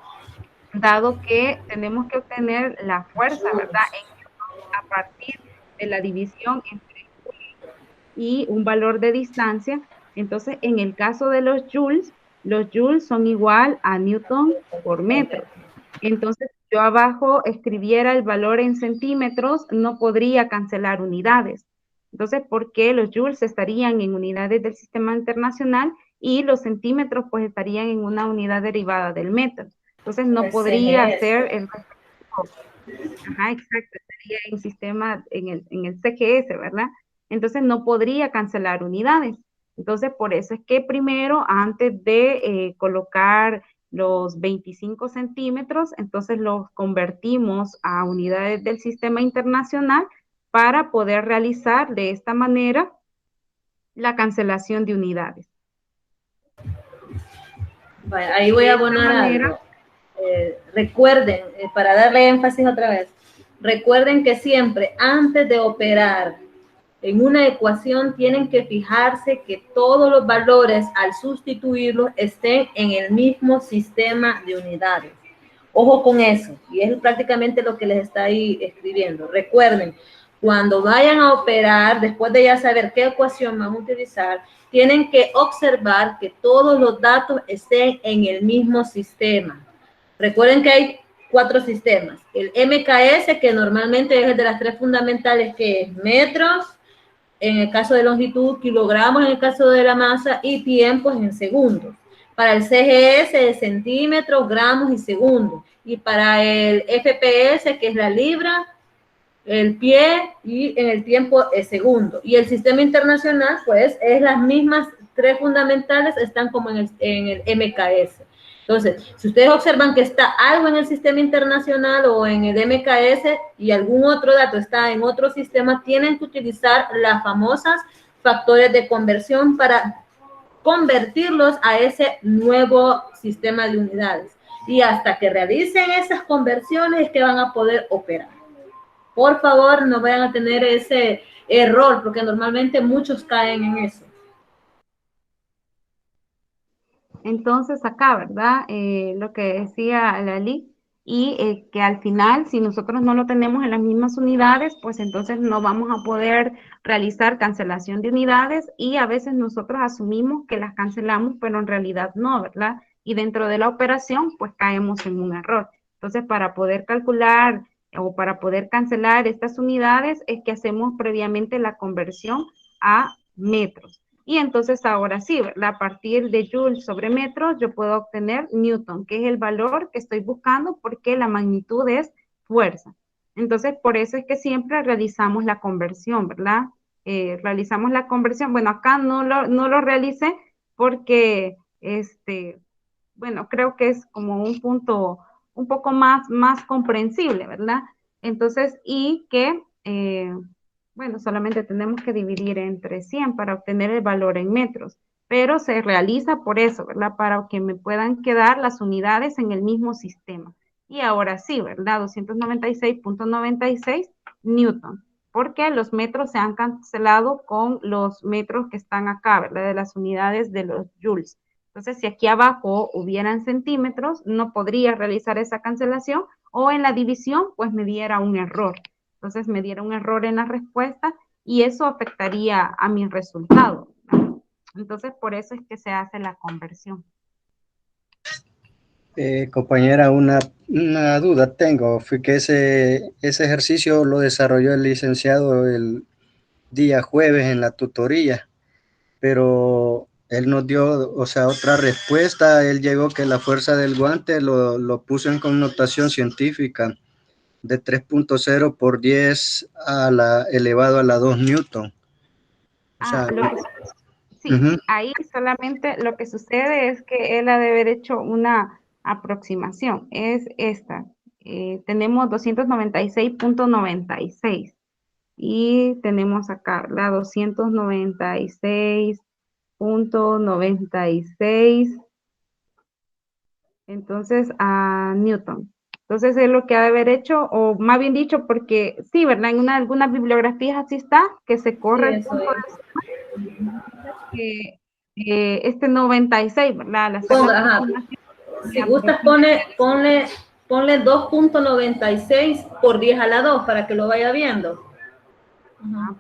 dado que tenemos que obtener la fuerza, ¿verdad?, a partir de la división entre y un valor de distancia, entonces en el caso de los joules son igual a newton por metro. Entonces, yo abajo escribiera el valor en centímetros, no podría cancelar unidades. Entonces, ¿por qué los joules estarían en unidades del sistema internacional y los centímetros pues estarían en una unidad derivada del metro? Entonces, no podría ser el... Ajá, exacto, estaría en sistema, en el CGS, ¿verdad? Entonces, no podría cancelar unidades. Entonces, por eso es que primero, antes de colocar los 25 centímetros, entonces los convertimos a unidades del sistema internacional para poder realizar de esta manera la cancelación de unidades. Vaya, ahí voy a abonar algo. Recuerden, para darle énfasis otra vez, recuerden que siempre antes de operar en una ecuación tienen que fijarse que todos los valores al sustituirlos estén en el mismo sistema de unidades. Ojo con eso, y es prácticamente lo que les está ahí escribiendo. Recuerden, cuando vayan a operar, después de ya saber qué ecuación van a utilizar, tienen que observar que todos los datos estén en el mismo sistema. Recuerden que hay 4 sistemas. El MKS, que normalmente es el de las 3 fundamentales, que es metros, en el caso de longitud, kilogramos en el caso de la masa, y tiempos en segundos. Para el CGS es centímetros, gramos y segundos. Y para el FPS, que es la libra, el pie, y en el tiempo es segundo. Y el sistema internacional, pues, es las mismas 3 fundamentales, están como en el MKS. Entonces, si ustedes observan que está algo en el sistema internacional o en el MKS y algún otro dato está en otro sistema, tienen que utilizar las famosas factores de conversión para convertirlos a ese nuevo sistema de unidades. Y hasta que realicen esas conversiones es que van a poder operar. Por favor, no vayan a tener ese error, porque normalmente muchos caen en eso. Entonces acá, ¿verdad? Lo que decía Lali, y que al final, si nosotros no lo tenemos en las mismas unidades, pues entonces no vamos a poder realizar cancelación de unidades y a veces nosotros asumimos que las cancelamos, pero en realidad no, ¿verdad? Y dentro de la operación, pues caemos en un error. Entonces, para poder calcular o para poder cancelar estas unidades es que hacemos previamente la conversión a metros. Y entonces ahora sí, ¿verdad? A partir de joules sobre metros, yo puedo obtener newton, que es el valor que estoy buscando porque la magnitud es fuerza. Entonces, por eso es que siempre realizamos la conversión, ¿verdad? Realizamos la conversión. Bueno, acá no lo realicé porque, bueno, creo que es como un punto un poco más comprensible, ¿verdad? Entonces, y que bueno, solamente tenemos que dividir entre 100 para obtener el valor en metros, pero se realiza por eso, ¿verdad? Para que me puedan quedar las unidades en el mismo sistema. Y ahora sí, ¿verdad? 296.96 newton, porque los metros se han cancelado con los metros que están acá, ¿verdad? De las unidades de los joules. Entonces, si aquí abajo hubieran centímetros, no podría realizar esa cancelación o en la división, pues me diera un error. Entonces me diera un error en la respuesta y eso afectaría a mi resultado. Entonces por eso es que se hace la conversión. Compañera, una duda tengo. Fue que ese ejercicio lo desarrolló el licenciado el día jueves en la tutoría, pero él nos dio, o sea, otra respuesta. Él llegó que la fuerza del guante lo puso en connotación científica de 3.0 por 10 elevado a la 2 newton. O sea, sí, ahí solamente lo que sucede es que él ha de haber hecho una aproximación. Es esta. Tenemos 296.96 y tenemos acá la 296.96. Entonces, a Newton. Entonces, es lo que ha de haber hecho, o más bien dicho, porque sí, ¿verdad? En algunas bibliografías así está, que se corre el punto de este 96, ¿verdad? Si gustas, ponle 2.96 por 10 a la 2 para que lo vaya viendo.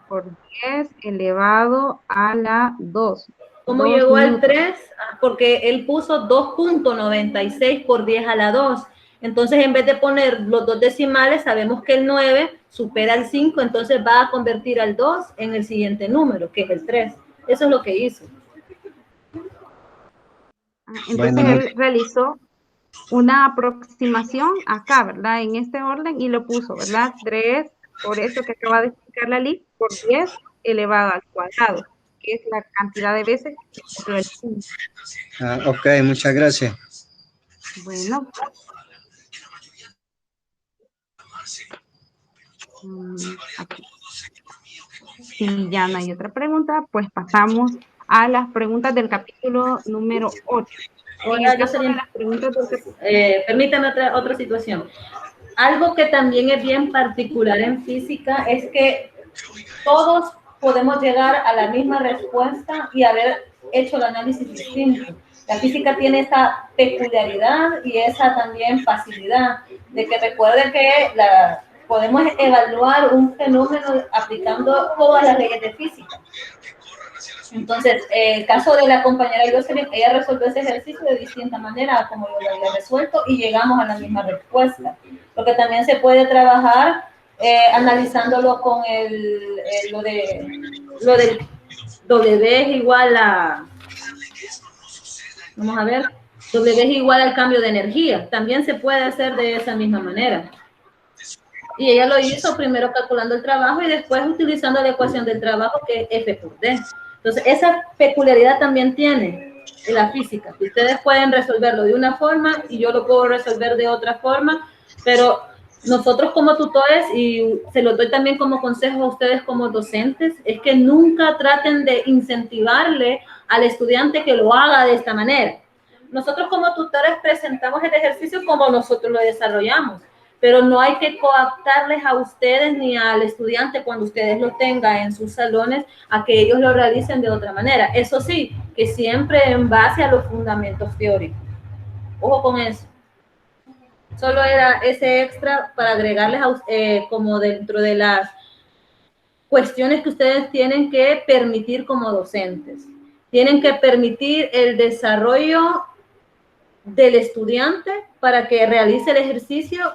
Por 10 elevado a la 2. ¿Cómo llegó al 3? Porque él puso 2.96 por 10 a la 2. Entonces, en vez de poner los dos decimales, sabemos que el 9 supera el 5, entonces va a convertir al 2 en el siguiente número, que es el 3. Eso es lo que hizo. Entonces, él realizó una aproximación acá, ¿verdad? En este orden y lo puso, ¿verdad? 3, por eso que acaba de explicar la lista, por 10 elevado al cuadrado, que es la cantidad de veces que ocurrió el punto. Ok, muchas gracias. Bueno. Aquí. Si ya no hay otra pregunta, pues pasamos a las preguntas del capítulo número 8. Ahora, yo sería, permítame otra situación. Algo que también es bien particular en física es que todos podemos llegar a la misma respuesta y haber hecho el análisis distinto. La física tiene esa peculiaridad y esa también facilidad de que recuerde que podemos evaluar un fenómeno aplicando todas las leyes de física. Entonces, el caso de la compañera Jocelyn, ella resolvió ese ejercicio de distinta manera a como yo lo había resuelto y llegamos a la misma respuesta. Porque también se puede trabajar analizándolo con lo del W es igual a, vamos a ver, W es igual al cambio de energía. También se puede hacer de esa misma manera. Y ella lo hizo primero calculando el trabajo y después utilizando la ecuación del trabajo que es F por D. Entonces, esa peculiaridad también tiene en la física, que ustedes pueden resolverlo de una forma y yo lo puedo resolver de otra forma, pero nosotros como tutores, y se lo doy también como consejo a ustedes como docentes, es que nunca traten de incentivarle al estudiante que lo haga de esta manera. Nosotros como tutores presentamos el ejercicio como nosotros lo desarrollamos, pero no hay que coaptarles a ustedes ni al estudiante cuando ustedes lo tengan en sus salones a que ellos lo realicen de otra manera. Eso sí, que siempre en base a los fundamentos teóricos. Ojo con eso. Solo era ese extra para agregarles como dentro de las cuestiones que ustedes tienen que permitir como docentes. Tienen que permitir el desarrollo del estudiante para que realice el ejercicio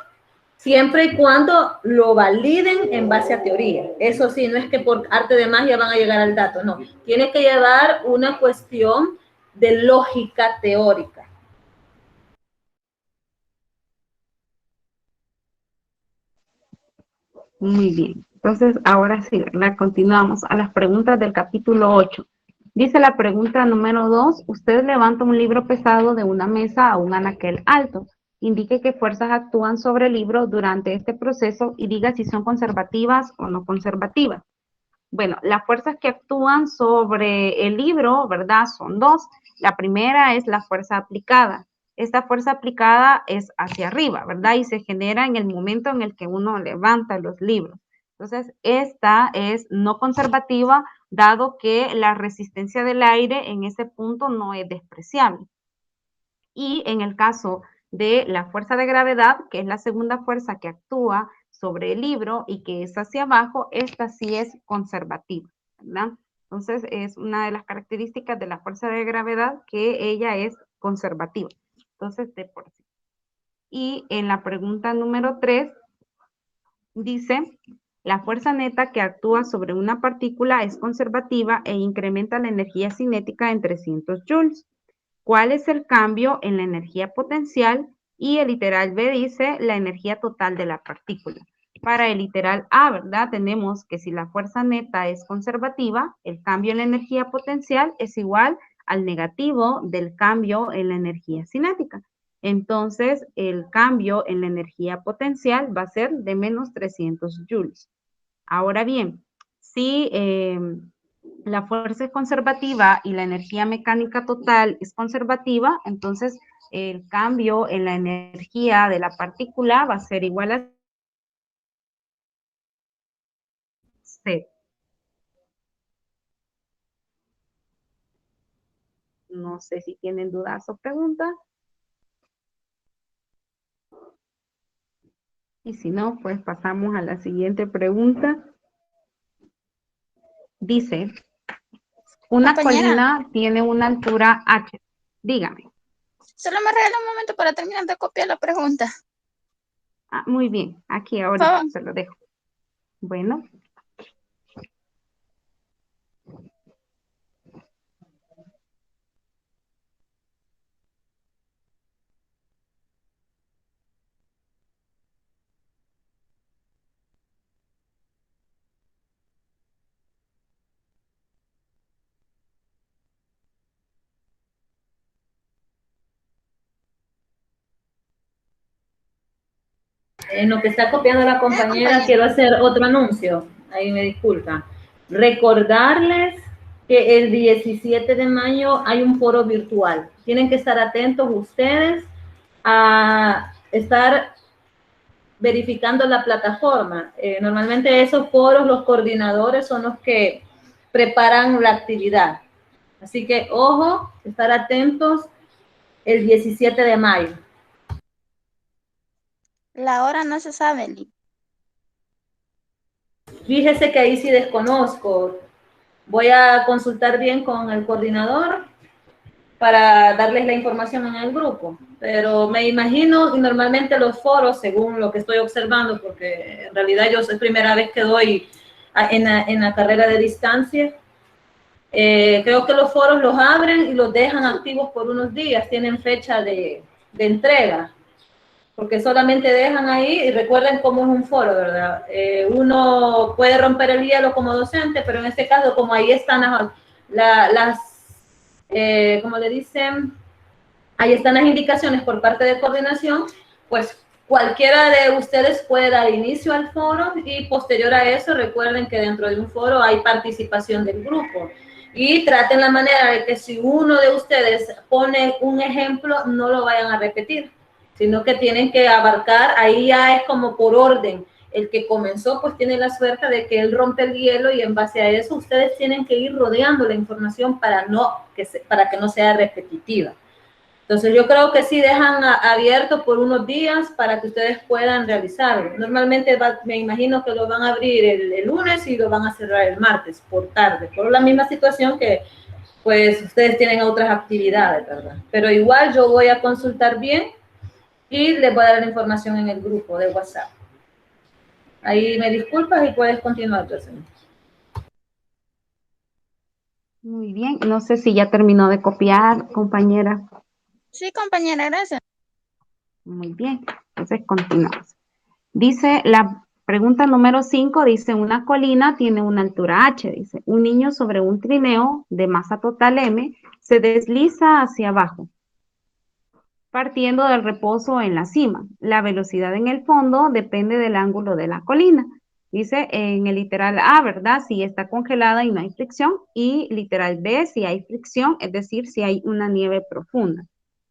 siempre y cuando lo validen en base a teoría. Eso sí, no es que por arte de magia van a llegar al dato, no. Tiene que llevar una cuestión de lógica teórica. Muy bien. Entonces, ahora sí, ¿verdad? Continuamos a las preguntas del capítulo 8. Dice la pregunta número 2, usted levanta un libro pesado de una mesa a un anaquel alto. Indique qué fuerzas actúan sobre el libro durante este proceso y diga si son conservativas o no conservativas. Bueno, las fuerzas que actúan sobre el libro, ¿verdad? Son dos. La primera es la fuerza aplicada. Esta fuerza aplicada es hacia arriba, ¿verdad? Y se genera en el momento en el que uno levanta los libros. Entonces, esta es no conservativa, dado que la resistencia del aire en ese punto no es despreciable. Y en el caso de la fuerza de gravedad, que es la segunda fuerza que actúa sobre el libro y que es hacia abajo, esta sí es conservativa, ¿verdad? Entonces, es una de las características de la fuerza de gravedad que ella es conservativa. Entonces, de por sí. Y en la pregunta número 3, dice, la fuerza neta que actúa sobre una partícula es conservativa e incrementa la energía cinética en 300 joules. ¿Cuál es el cambio en la energía potencial? Y el literal B dice la energía total de la partícula. Para el literal A, ¿verdad? Tenemos que si la fuerza neta es conservativa, el cambio en la energía potencial es igual al negativo del cambio en la energía cinética. Entonces, el cambio en la energía potencial va a ser de menos 300 joules. Ahora bien, si la fuerza es conservativa y la energía mecánica total es conservativa, entonces el cambio en la energía de la partícula va a ser igual a C. No sé si tienen dudas o preguntas. Y si no, pues pasamos a la siguiente pregunta. Dice, una colina tiene una altura H. Dígame. Solo me regala un momento para terminar de copiar la pregunta. Ah, muy bien, aquí ahora se lo dejo. Bueno. En lo que está copiando la compañera, quiero hacer otro anuncio. Ahí me disculpa. Recordarles que el 17 de mayo hay un foro virtual. Tienen que estar atentos ustedes a estar verificando la plataforma. Normalmente esos foros, los coordinadores son los que preparan la actividad. Así que, ojo, estar atentos el 17 de mayo. La hora no se sabe, Lee. Fíjese que ahí sí desconozco. Voy a consultar bien con el coordinador para darles la información en el grupo. Pero me imagino, y normalmente los foros, según lo que estoy observando, porque en realidad yo es primera vez que doy en la carrera de distancia, creo que los foros los abren y los dejan activos por unos días, tienen fecha de entrega, porque solamente dejan ahí, y recuerden cómo es un foro, ¿verdad? Uno puede romper el hielo como docente, pero en este caso, como ahí están como le dicen, ahí están las indicaciones por parte de coordinación, pues cualquiera de ustedes puede dar inicio al foro y posterior a eso recuerden que dentro de un foro hay participación del grupo y traten la manera de que si uno de ustedes pone un ejemplo no lo vayan a repetir, sino que tienen que abarcar, ahí ya es como por orden. El que comenzó pues tiene la suerte de que él rompe el hielo y en base a eso ustedes tienen que ir rodeando la información para que no sea repetitiva. Entonces yo creo que sí dejan abierto por unos días para que ustedes puedan realizarlo. Normalmente me imagino que lo van a abrir el lunes y lo van a cerrar el martes por tarde, por la misma situación que pues ustedes tienen otras actividades, ¿verdad? Pero igual yo voy a consultar bien y les voy a dar la información en el grupo de WhatsApp. Ahí me disculpas y puedes continuar, Jocelyn. Muy bien, no sé si ya terminó de copiar, compañera. Sí, compañera, gracias. Muy bien, entonces continuamos. Dice la pregunta número 5, dice una colina tiene una altura h, dice un niño sobre un trineo de masa total m se desliza hacia abajo, partiendo del reposo en la cima. La velocidad en el fondo depende del ángulo de la colina. Dice en el literal A, ¿verdad? Si está congelada y no hay fricción, y literal B, si hay fricción, es decir, si hay una nieve profunda.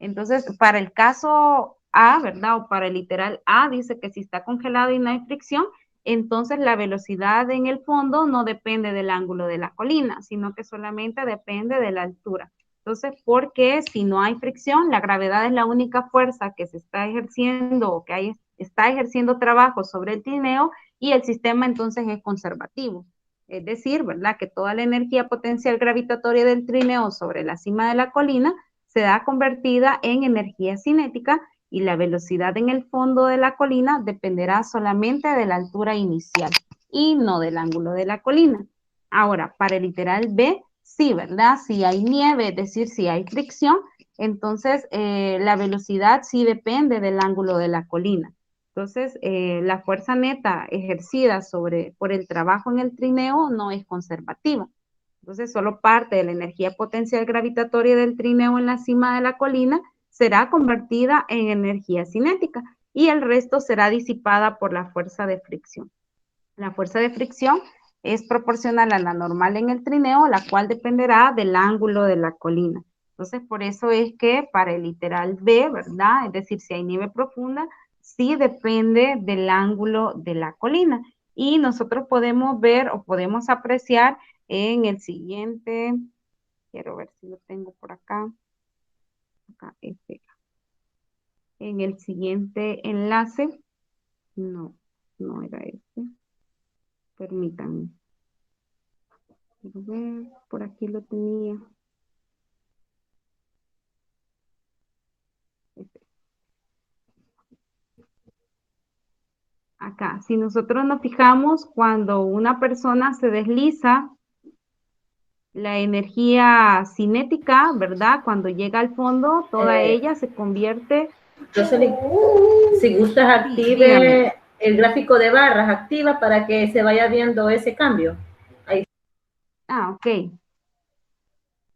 Entonces, para el caso A, ¿verdad? O para el literal A, dice que si está congelado y no hay fricción, entonces la velocidad en el fondo no depende del ángulo de la colina, sino que solamente depende de la altura. Entonces, porque si no hay fricción, la gravedad es la única fuerza que se está ejerciendo o que está ejerciendo trabajo sobre el trineo y el sistema entonces es conservativo. Es decir, ¿verdad? Que toda la energía potencial gravitatoria del trineo sobre la cima de la colina se da convertida en energía cinética y la velocidad en el fondo de la colina dependerá solamente de la altura inicial y no del ángulo de la colina. Ahora, para el literal B, sí, ¿verdad? Si hay nieve, es decir, si hay fricción, entonces la velocidad sí depende del ángulo de la colina. Entonces, la fuerza neta ejercida por el trabajo en el trineo no es conservativa. Entonces, solo parte de la energía potencial gravitatoria del trineo en la cima de la colina será convertida en energía cinética y el resto será disipada por la fuerza de fricción. La fuerza de fricción es proporcional a la normal en el trineo, la cual dependerá del ángulo de la colina. Entonces, por eso es que para el literal B, ¿verdad? Es decir, si hay nieve profunda, sí depende del ángulo de la colina. Y nosotros podemos ver o podemos apreciar en el siguiente, quiero ver si lo tengo por acá, en el siguiente enlace, no era este, permítanme. Quiero ver, por aquí lo tenía. Acá, si nosotros nos fijamos, cuando una persona se desliza, la energía cinética, ¿verdad? Cuando llega al fondo, toda ella se convierte... Jocelyn, si gustas, active el gráfico de barras, activa para que se vaya viendo ese cambio. Ahí. Ok.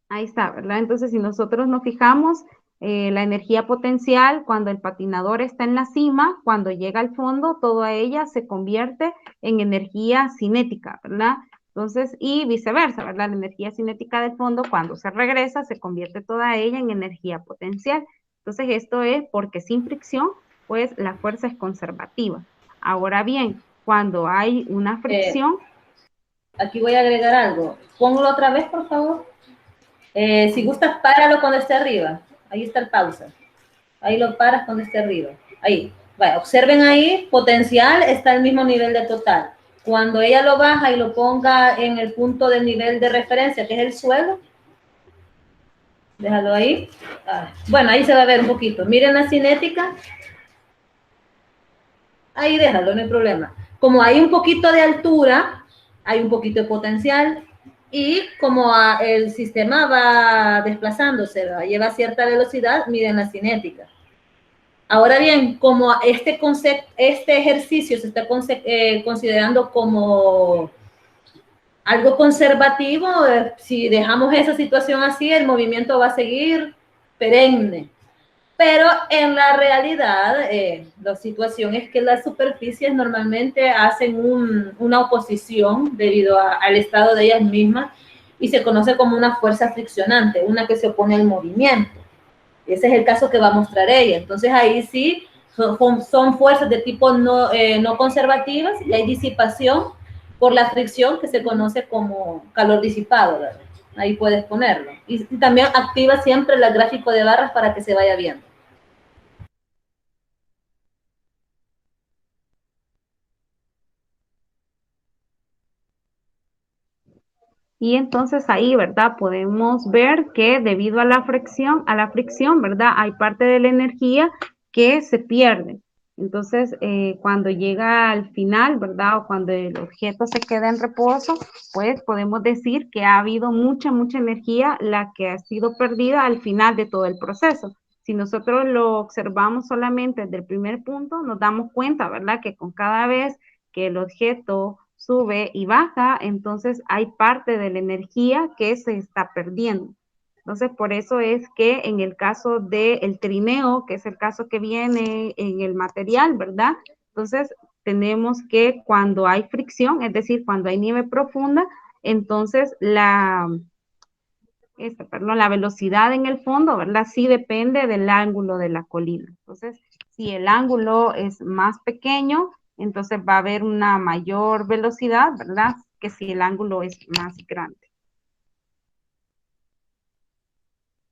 Ahí está, ¿verdad? Entonces, si nosotros nos fijamos, la energía potencial, cuando el patinador está en la cima, cuando llega al fondo, toda ella se convierte en energía cinética, ¿verdad? Entonces, y viceversa, ¿verdad? La energía cinética del fondo, cuando se regresa, se convierte toda ella en energía potencial. Entonces, esto es porque sin fricción, pues la fuerza es conservativa. Ahora bien, cuando hay una fricción... Aquí voy a agregar algo. Póngalo otra vez, por favor. Si gustas, páralo cuando esté arriba. Ahí está el pausa. Ahí lo paras cuando esté arriba. Ahí. Vaya, observen ahí, potencial está al mismo nivel de total. Cuando ella lo baja y lo ponga en el punto del nivel de referencia, que es el suelo, déjalo ahí. Bueno, ahí se va a ver un poquito. Miren la cinética. Ahí déjalo, no hay problema. Como hay un poquito de altura, hay un poquito de potencial, y como el sistema va desplazándose, lleva cierta velocidad, miren la cinética. Ahora bien, como este ejercicio se está considerando como algo conservativo, si dejamos esa situación así, el movimiento va a seguir perenne. Pero en la realidad, la situación es que las superficies normalmente hacen una oposición debido al estado de ellas mismas y se conoce como una fuerza friccionante, una que se opone al movimiento. Ese es el caso que va a mostrar ella. Entonces ahí sí son fuerzas de tipo no conservativas y hay disipación por la fricción que se conoce como calor disipado, ¿verdad? Ahí puedes ponerlo. Y también activa siempre el gráfico de barras para que se vaya viendo. Y entonces ahí, ¿verdad? Podemos ver que debido a la fricción, ¿verdad? Hay parte de la energía que se pierde. Entonces, cuando llega al final, ¿verdad? O cuando el objeto se queda en reposo, pues podemos decir que ha habido mucha energía la que ha sido perdida al final de todo el proceso. Si nosotros lo observamos solamente desde el primer punto, nos damos cuenta, ¿verdad? Que con cada vez que el objeto sube y baja, entonces hay parte de la energía que se está perdiendo. Entonces, por eso es que en el caso del trineo, que es el caso que viene en el material, ¿verdad? Entonces, tenemos que cuando hay fricción, es decir, cuando hay nieve profunda, entonces la velocidad en el fondo, ¿verdad? Sí depende del ángulo de la colina. Entonces, si el ángulo es más pequeño, entonces va a haber una mayor velocidad, ¿verdad? Que si el ángulo es más grande.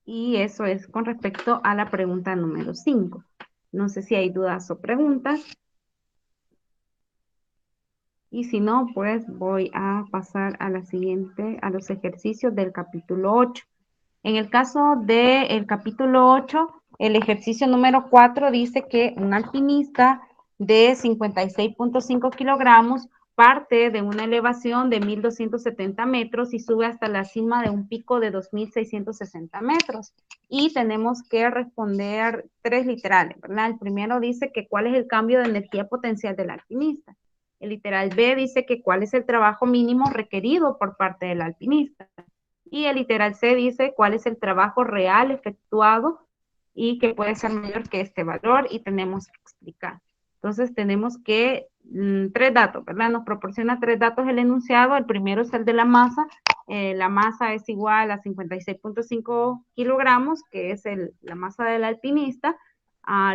Y eso es con respecto a la pregunta número 5. No sé si hay dudas o preguntas. Y si no, pues voy a pasar a la siguiente, a los ejercicios del capítulo 8. En el caso del capítulo 8, el ejercicio número 4 dice que un alpinista de 56.5 kilogramos parte de una elevación de 1.270 metros y sube hasta la cima de un pico de 2.660 metros. Y tenemos que responder 3 literales, ¿verdad? El primero dice que cuál es el cambio de energía potencial del alpinista. El literal B dice que cuál es el trabajo mínimo requerido por parte del alpinista. Y el literal C dice cuál es el trabajo real efectuado y que puede ser mayor que este valor y tenemos que explicar. Entonces tenemos que, 3 datos, ¿verdad? Nos proporciona 3 datos el enunciado. El primero es el de la masa. La masa es igual a 56.5 kilogramos, que es la masa del alpinista.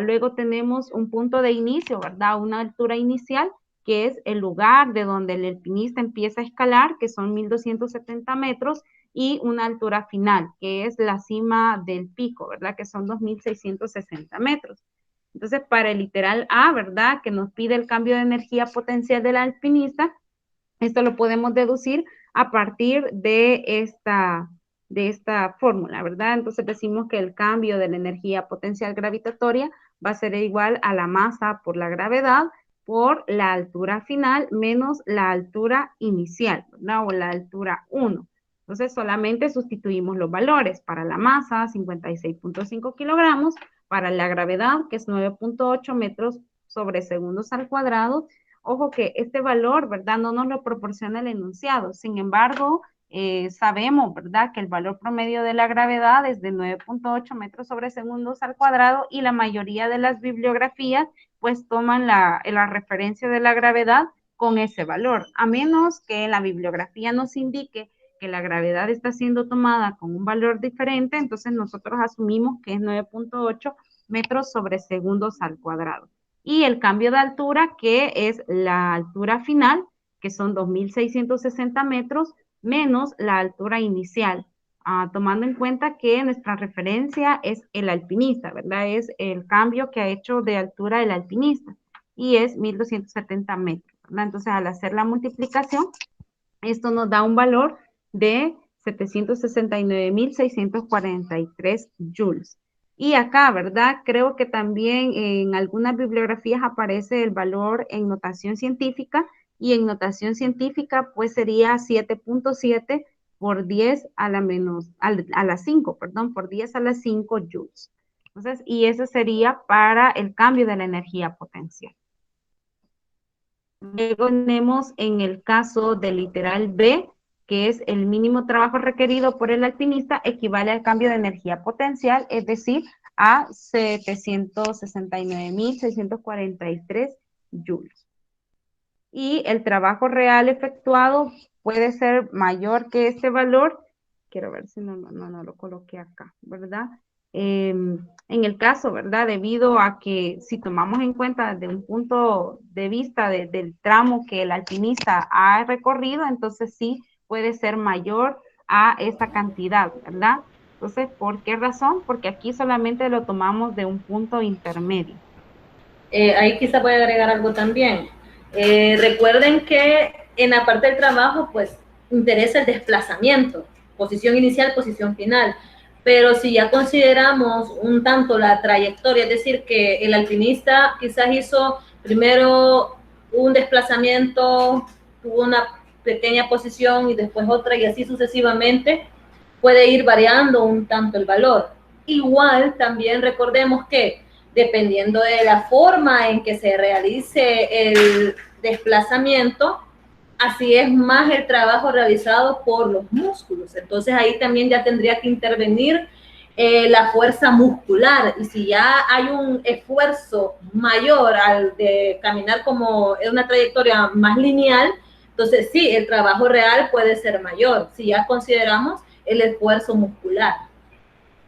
Luego tenemos un punto de inicio, ¿verdad? Una altura inicial, que es el lugar de donde el alpinista empieza a escalar, que son 1.270 metros, y una altura final, que es la cima del pico, ¿verdad? Que son 2.660 metros. Entonces, para el literal A, ¿verdad? Que nos pide el cambio de energía potencial del alpinista, esto lo podemos deducir a partir de esta fórmula, ¿verdad? Entonces decimos que el cambio de la energía potencial gravitatoria va a ser igual a la masa por la gravedad por la altura final menos la altura inicial, ¿verdad? O la altura 1. Entonces solamente sustituimos los valores. Para la masa, 56.5 kilogramos, para la gravedad, que es 9.8 metros sobre segundos al cuadrado. Ojo que este valor, ¿verdad? No nos lo proporciona el enunciado. Sin embargo, sabemos, ¿verdad? Que el valor promedio de la gravedad es de 9.8 metros sobre segundos al cuadrado y la mayoría de las bibliografías pues toman la referencia de la gravedad con ese valor, a menos que la bibliografía nos indique que la gravedad está siendo tomada con un valor diferente, entonces nosotros asumimos que es 9.8 metros sobre segundos al cuadrado. Y el cambio de altura, que es la altura final, que son 2.660 metros, menos la altura inicial, tomando en cuenta que nuestra referencia es el alpinista, ¿verdad? Es el cambio que ha hecho de altura el alpinista, y es 1.270 metros, ¿verdad? Entonces, al hacer la multiplicación, esto nos da un valor de 769.643 joules. Y acá, ¿verdad? Creo que también en algunas bibliografías aparece el valor en notación científica, y en notación científica pues sería 7.7 por 10 a la menos, a la 5, perdón, por 10 a la 5 joules. Entonces, y eso sería para el cambio de la energía potencial. Luego tenemos en el caso del literal B, que es el mínimo trabajo requerido por el alpinista, equivale al cambio de energía potencial, es decir, a 769.643 joules. Y el trabajo real efectuado puede ser mayor que este valor. Quiero ver si no lo coloqué acá, ¿verdad? En el caso, ¿verdad? Debido a que si tomamos en cuenta desde un punto de vista del tramo que el alpinista ha recorrido, entonces sí puede ser mayor a esa cantidad, ¿verdad? Entonces, ¿por qué razón? Porque aquí solamente lo tomamos de un punto intermedio. Ahí quizá voy a agregar algo también. Recuerden que en la parte del trabajo, pues, interesa el desplazamiento, posición inicial, posición final. Pero si ya consideramos un tanto la trayectoria, es decir, que el alpinista quizás hizo primero un desplazamiento, tuvo una pequeña posición y después otra, y así sucesivamente, puede ir variando un tanto el valor. Igual también recordemos que dependiendo de la forma en que se realice el desplazamiento, así es más el trabajo realizado por los músculos. Entonces ahí también ya tendría que intervenir la fuerza muscular, y si ya hay un esfuerzo mayor al de caminar como en una trayectoria más lineal, entonces sí, el trabajo real puede ser mayor, si ya consideramos el esfuerzo muscular.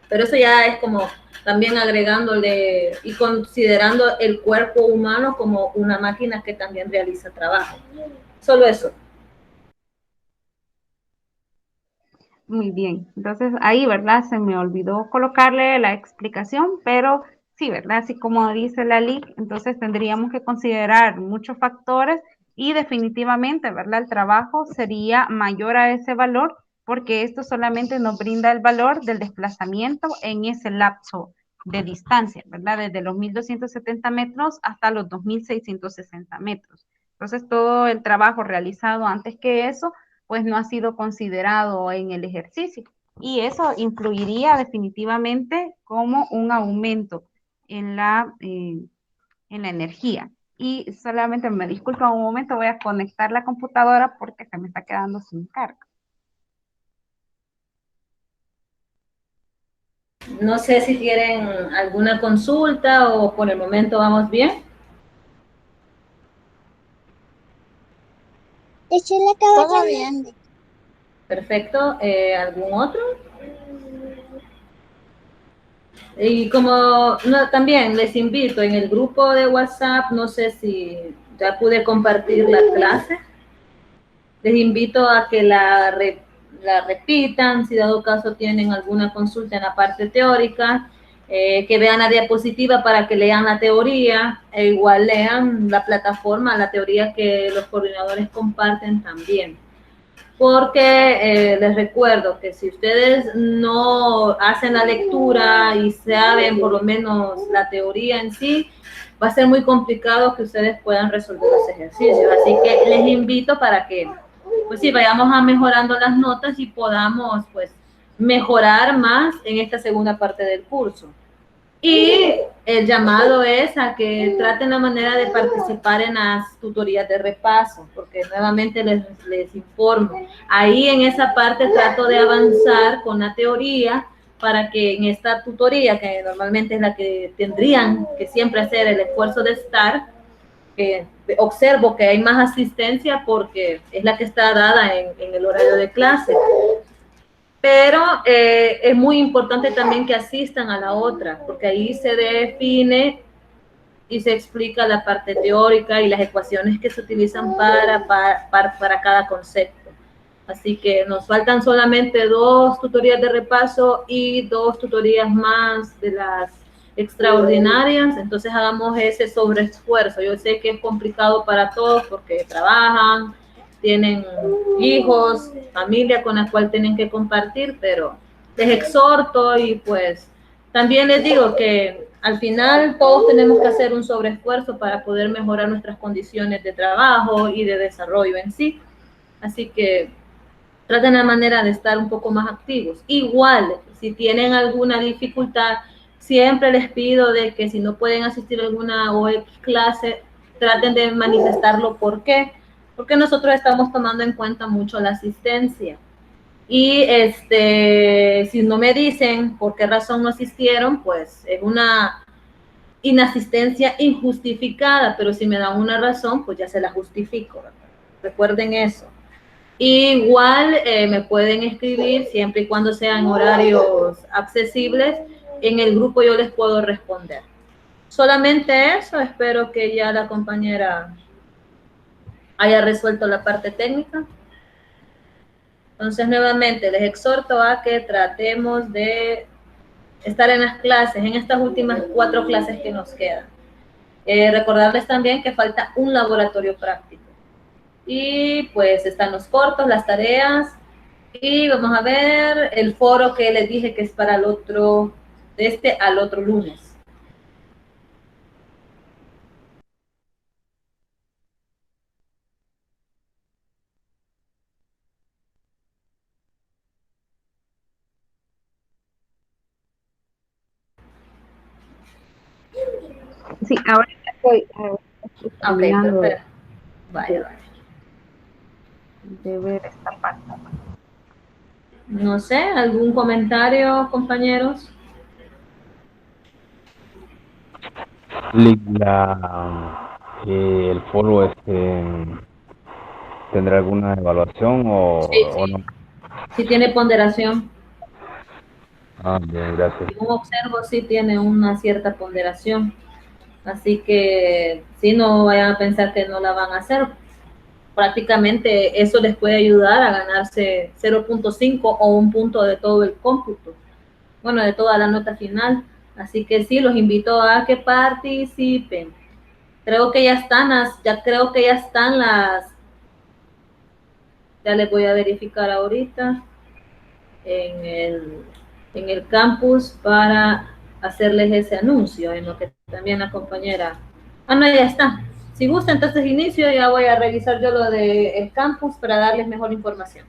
Pero eso ya es como también agregándole y considerando el cuerpo humano como una máquina que también realiza trabajo. Solo eso. Muy bien, entonces ahí, ¿verdad? Se me olvidó colocarle la explicación, pero sí, ¿verdad? Así como dice la LIC, entonces tendríamos que considerar muchos factores y definitivamente, ¿verdad? El trabajo sería mayor a ese valor, porque esto solamente nos brinda el valor del desplazamiento en ese lapso de distancia, ¿verdad? Desde los 1.270 metros hasta los 2.660 metros. Entonces, todo el trabajo realizado antes que eso pues no ha sido considerado en el ejercicio. Y eso influiría definitivamente como un aumento en la energía. Y solamente me disculpa un momento, voy a conectar la computadora porque se me está quedando sin carga. No sé si quieren alguna consulta o por el momento vamos bien. Todo bien. Perfecto. ¿Algún otro? Y como también les invito en el grupo de WhatsApp, no sé si ya pude compartir la clase, les invito a que la repitan, si dado caso tienen alguna consulta en la parte teórica, que vean la diapositiva para que lean la teoría, e igual lean la plataforma, la teoría que los coordinadores comparten también. Porque les recuerdo que si ustedes no hacen la lectura y saben por lo menos la teoría en sí, va a ser muy complicado que ustedes puedan resolver los ejercicios. Así que les invito para que, pues sí, vayamos a mejorando las notas y podamos, pues, mejorar más en esta segunda parte del curso. Y el llamado es a que traten la manera de participar en las tutorías de repaso, porque nuevamente les informo. Ahí en esa parte trato de avanzar con la teoría para que en esta tutoría, que normalmente es la que tendrían que siempre hacer el esfuerzo de estar, observo que hay más asistencia porque es la que está dada en el horario de clase. Pero es muy importante también que asistan a la otra, porque ahí se define y se explica la parte teórica y las ecuaciones que se utilizan para cada concepto. Así que nos faltan solamente 2 tutorías de repaso y 2 tutorías más de las extraordinarias. Entonces hagamos ese sobreesfuerzo. Yo sé que es complicado para todos porque trabajan, tienen hijos, familia con la cual tienen que compartir, pero les exhorto y pues también les digo que al final todos tenemos que hacer un sobreesfuerzo para poder mejorar nuestras condiciones de trabajo y de desarrollo en sí. Así que traten la manera de estar un poco más activos. Igual, si tienen alguna dificultad, siempre les pido de que si no pueden asistir a alguna o X clase, traten de manifestarlo. ¿Por qué? Porque nosotros estamos tomando en cuenta mucho la asistencia. Y si no me dicen por qué razón no asistieron, pues es una inasistencia injustificada, pero si me dan una razón, pues ya se la justifico, ¿verdad? Recuerden eso. Igual me pueden escribir siempre y cuando sean horarios accesibles. En el grupo yo les puedo responder. Solamente eso, espero que ya la compañera haya resuelto la parte técnica. Entonces, nuevamente, les exhorto a que tratemos de estar en las clases, en estas últimas 4 clases que nos quedan. Recordarles también que falta un laboratorio práctico. Y pues están los cortos, las tareas. Y vamos a ver el foro que les dije que es para el otro, de este al otro lunes. Sí, ahora estoy terminando de, vaya. de ver esta parte. No sé, ¿algún comentario, compañeros? El foro tendrá alguna evaluación o no. Sí tiene ponderación. Ah, bien, gracias. Como observo, sí tiene una cierta ponderación. Así que sí, no vayan a pensar que no la van a hacer. Prácticamente eso les puede ayudar a ganarse 0.5 o 1 punto de todo el cómputo. Bueno, de toda la nota final. Así que sí, los invito a que participen. Creo que ya están ya les voy a verificar ahorita en el campus para hacerles ese anuncio, en lo que también la compañera... Ah, no, ya está. Si gusta, entonces inicio, ya voy a revisar yo lo del campus para darles mejor información.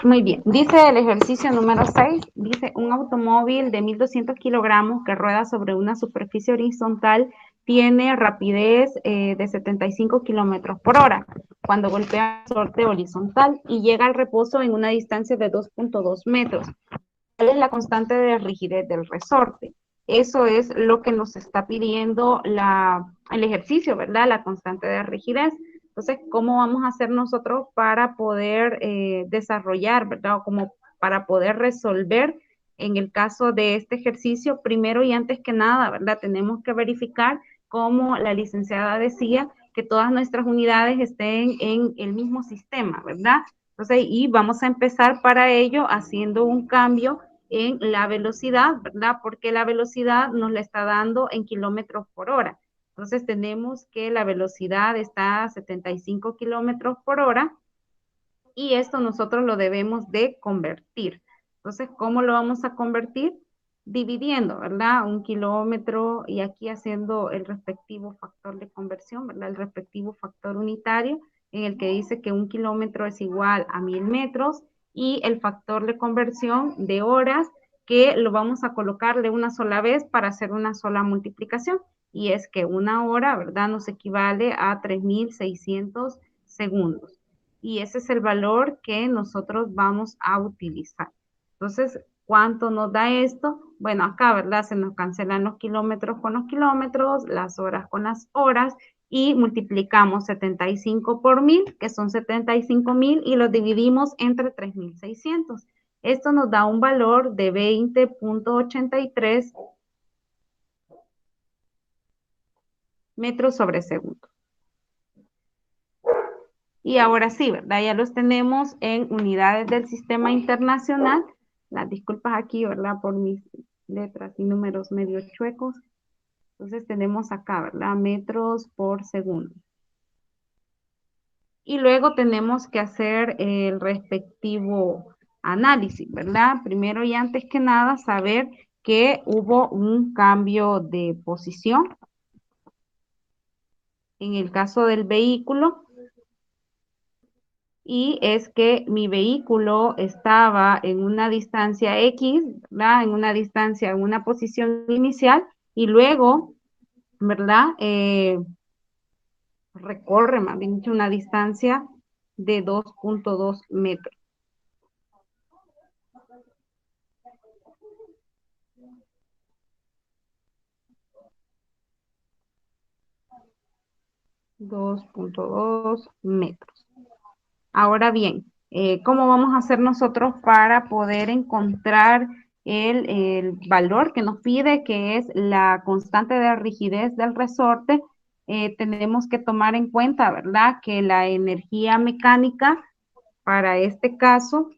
Muy bien, dice el ejercicio número 6, dice un automóvil de 1200 kilogramos que rueda sobre una superficie horizontal tiene rapidez de 75 kilómetros por hora cuando golpea el resorte horizontal y llega al reposo en una distancia de 2.2 metros. ¿Cuál es la constante de rigidez del resorte? Eso es lo que nos está pidiendo el ejercicio, ¿verdad? La constante de rigidez. Entonces, ¿cómo vamos a hacer nosotros para poder desarrollar, ¿verdad? O como para poder resolver en el caso de este ejercicio, primero y antes que nada, ¿verdad? Tenemos que verificar, como la licenciada decía, que todas nuestras unidades estén en el mismo sistema, ¿verdad? Entonces, y vamos a empezar para ello haciendo un cambio en la velocidad, ¿verdad? Porque la velocidad nos la está dando en kilómetros por hora. Entonces tenemos que la velocidad está a 75 kilómetros por hora y esto nosotros lo debemos de convertir. Entonces, ¿cómo lo vamos a convertir? Dividiendo, ¿verdad? 1 kilómetro y aquí haciendo el respectivo factor de conversión, ¿verdad? El respectivo factor unitario en el que dice que 1 kilómetro es igual a 1000 metros y el factor de conversión de horas que lo vamos a colocarle una sola vez para hacer una sola multiplicación. Y es que 1 hora, ¿verdad? Nos equivale a 3600 segundos y ese es el valor que nosotros vamos a utilizar. Entonces, ¿cuánto nos da esto? Bueno, acá, ¿verdad? Se nos cancelan los kilómetros con los kilómetros, las horas con las horas, y multiplicamos 75 por 1000, que son 75,000, y los dividimos entre 3600. Esto nos da un valor de 20.83 metros sobre segundo. Y ahora sí, ¿verdad? Ya los tenemos en unidades del sistema internacional. Las disculpas aquí, ¿verdad? Por mis letras y números medio chuecos. Entonces tenemos acá, ¿verdad? Metros por segundo. Y luego tenemos que hacer el respectivo análisis, ¿verdad? Primero y antes que nada, saber que hubo un cambio de posición. En el caso del vehículo, y es que mi vehículo estaba en una distancia X, ¿verdad? En una distancia, en una posición inicial, y luego, ¿verdad? Recorre, más bien dicho, una distancia de 2.2 metros. $2.2 metros. Ahora bien, ¿cómo vamos a hacer nosotros para poder encontrar el valor que nos pide, que es la constante de rigidez del resorte? Tenemos que tomar en cuenta, ¿verdad?, que la energía mecánica para este caso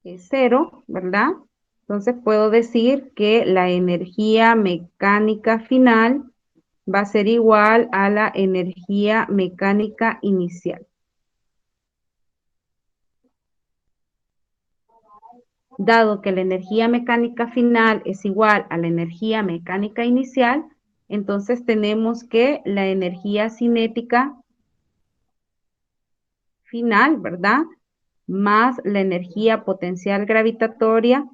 es 0, ¿verdad? Entonces puedo decir que la energía mecánica final va a ser igual a la energía mecánica inicial. Dado que la energía mecánica final es igual a la energía mecánica inicial, entonces tenemos que la energía cinética final, ¿verdad?, más la energía potencial gravitatoria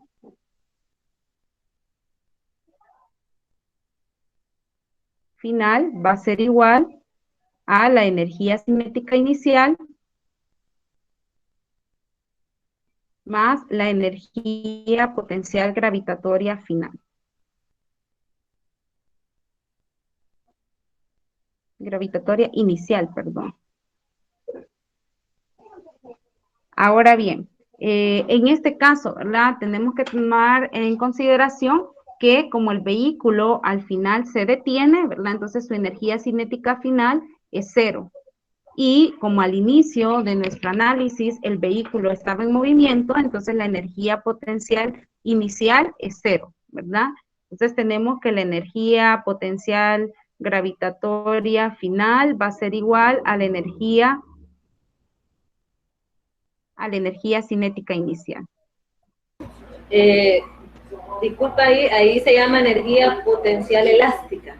final va a ser igual a la energía cinética inicial más la energía potencial gravitatoria final. Gravitatoria inicial, perdón. Ahora bien, en este caso, ¿verdad?, tenemos que tomar en consideración que como el vehículo al final se detiene, ¿verdad?, entonces su energía cinética final es 0. Y como al inicio de nuestro análisis el vehículo estaba en movimiento, entonces la energía potencial inicial es 0, ¿verdad? Entonces tenemos que la energía potencial gravitatoria final va a ser igual a la energía cinética inicial. Disculpa, ahí se llama energía potencial elástica.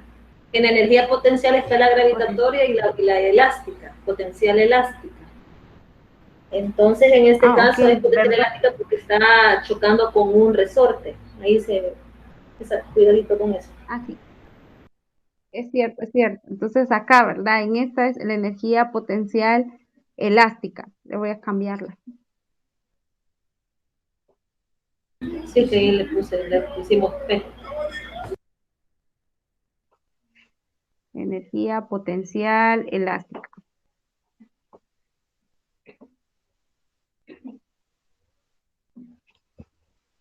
En la energía potencial está la gravitatoria y la elástica, potencial elástica. Entonces, en este caso es potencial elástica porque está chocando con un resorte. Ahí cuidadito con eso. Sí. Es cierto, es cierto. Entonces acá, ¿verdad? En esta es la energía potencial elástica. Le voy a cambiarla. Sí, que ahí le pusimos P. Energía potencial elástica.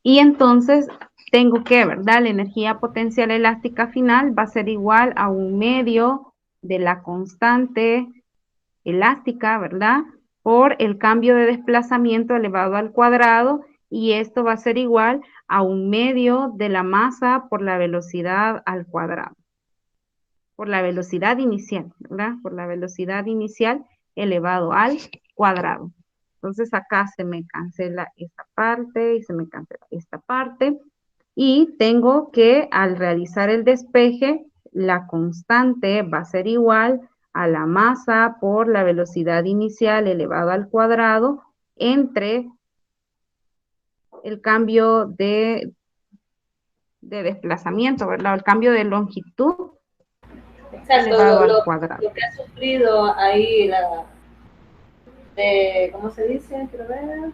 Y entonces tengo que, ¿verdad?, la energía potencial elástica final va a ser igual a 1/2 de la constante elástica, ¿verdad?, por el cambio de desplazamiento elevado al cuadrado, y esto va a ser igual a 1/2 de la masa por la velocidad al cuadrado. Por la velocidad inicial, ¿verdad? Por la velocidad inicial elevado al cuadrado. Entonces acá se me cancela esta parte y se me cancela esta parte. Y tengo que al realizar el despeje, la constante va a ser igual a la masa por la velocidad inicial elevado al cuadrado entre el cambio de desplazamiento, ¿verdad? El cambio de longitud. Exacto, lo que ha sufrido ahí ¿cómo se dice? Quiero ver.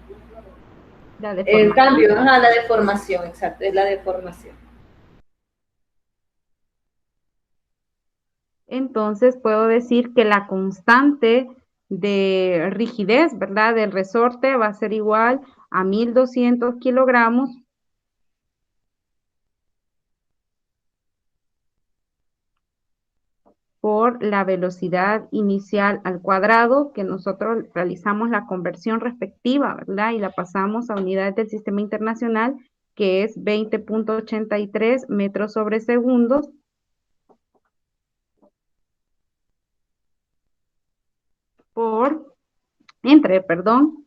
La El deformación. cambio, ajá, la deformación, exacto, es la deformación. Entonces puedo decir que la constante de rigidez, ¿verdad? Del resorte va a ser igual a 1200 kilogramos por la velocidad inicial al cuadrado, que nosotros realizamos la conversión respectiva, ¿verdad? Y la pasamos a unidades del sistema internacional, que es 20.83 metros sobre segundos, perdón,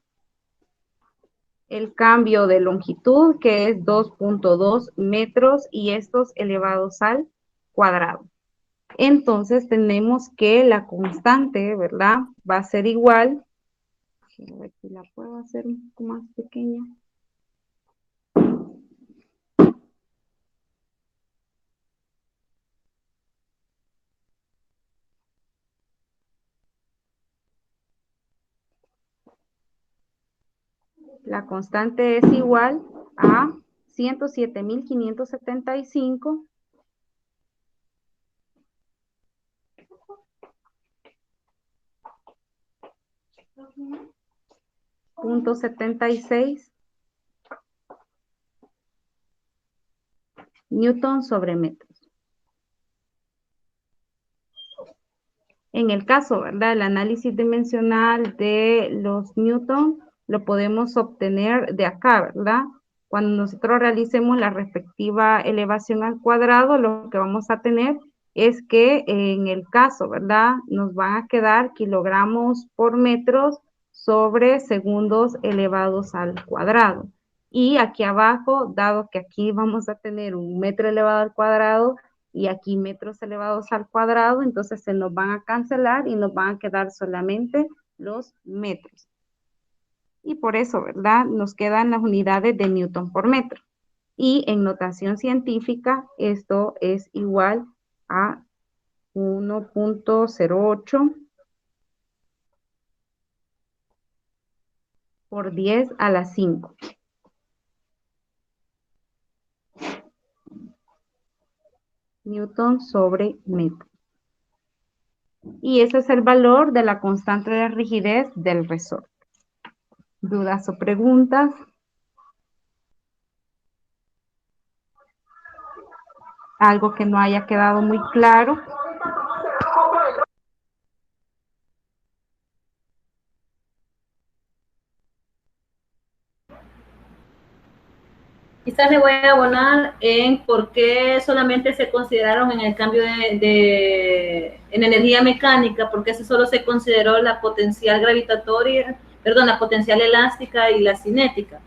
el cambio de longitud, que es 2.2 metros, y estos elevados al cuadrado. Entonces tenemos que la constante, ¿verdad? Va a ser igual. A ver si la puedo hacer un poco más pequeña. La constante es igual a 107.575 .76 newton sobre metro. En el caso, ¿verdad? El análisis dimensional de los newton lo podemos obtener de acá, ¿verdad? Cuando nosotros realicemos la respectiva elevación al cuadrado, lo que vamos a tener es que en el caso, ¿verdad? Nos van a quedar kilogramos por metros sobre segundos elevados al cuadrado. Y aquí abajo, dado que aquí vamos a tener un metro elevado al cuadrado, y aquí metros elevados al cuadrado, entonces se nos van a cancelar y nos van a quedar solamente los metros. Y por eso, ¿verdad? Nos quedan las unidades de newton por metro. Y en notación científica, esto es igual a 1.08 por 10 a la 5. Newton sobre metro. Y ese es el valor de la constante de rigidez del resorte. ¿Dudas o preguntas? Algo que no haya quedado muy claro. Quizás le voy a abonar en por qué solamente se consideraron en el cambio en energía mecánica, porque eso solo se consideró la potencial gravitatoria, perdón, la potencial elástica y la cinética.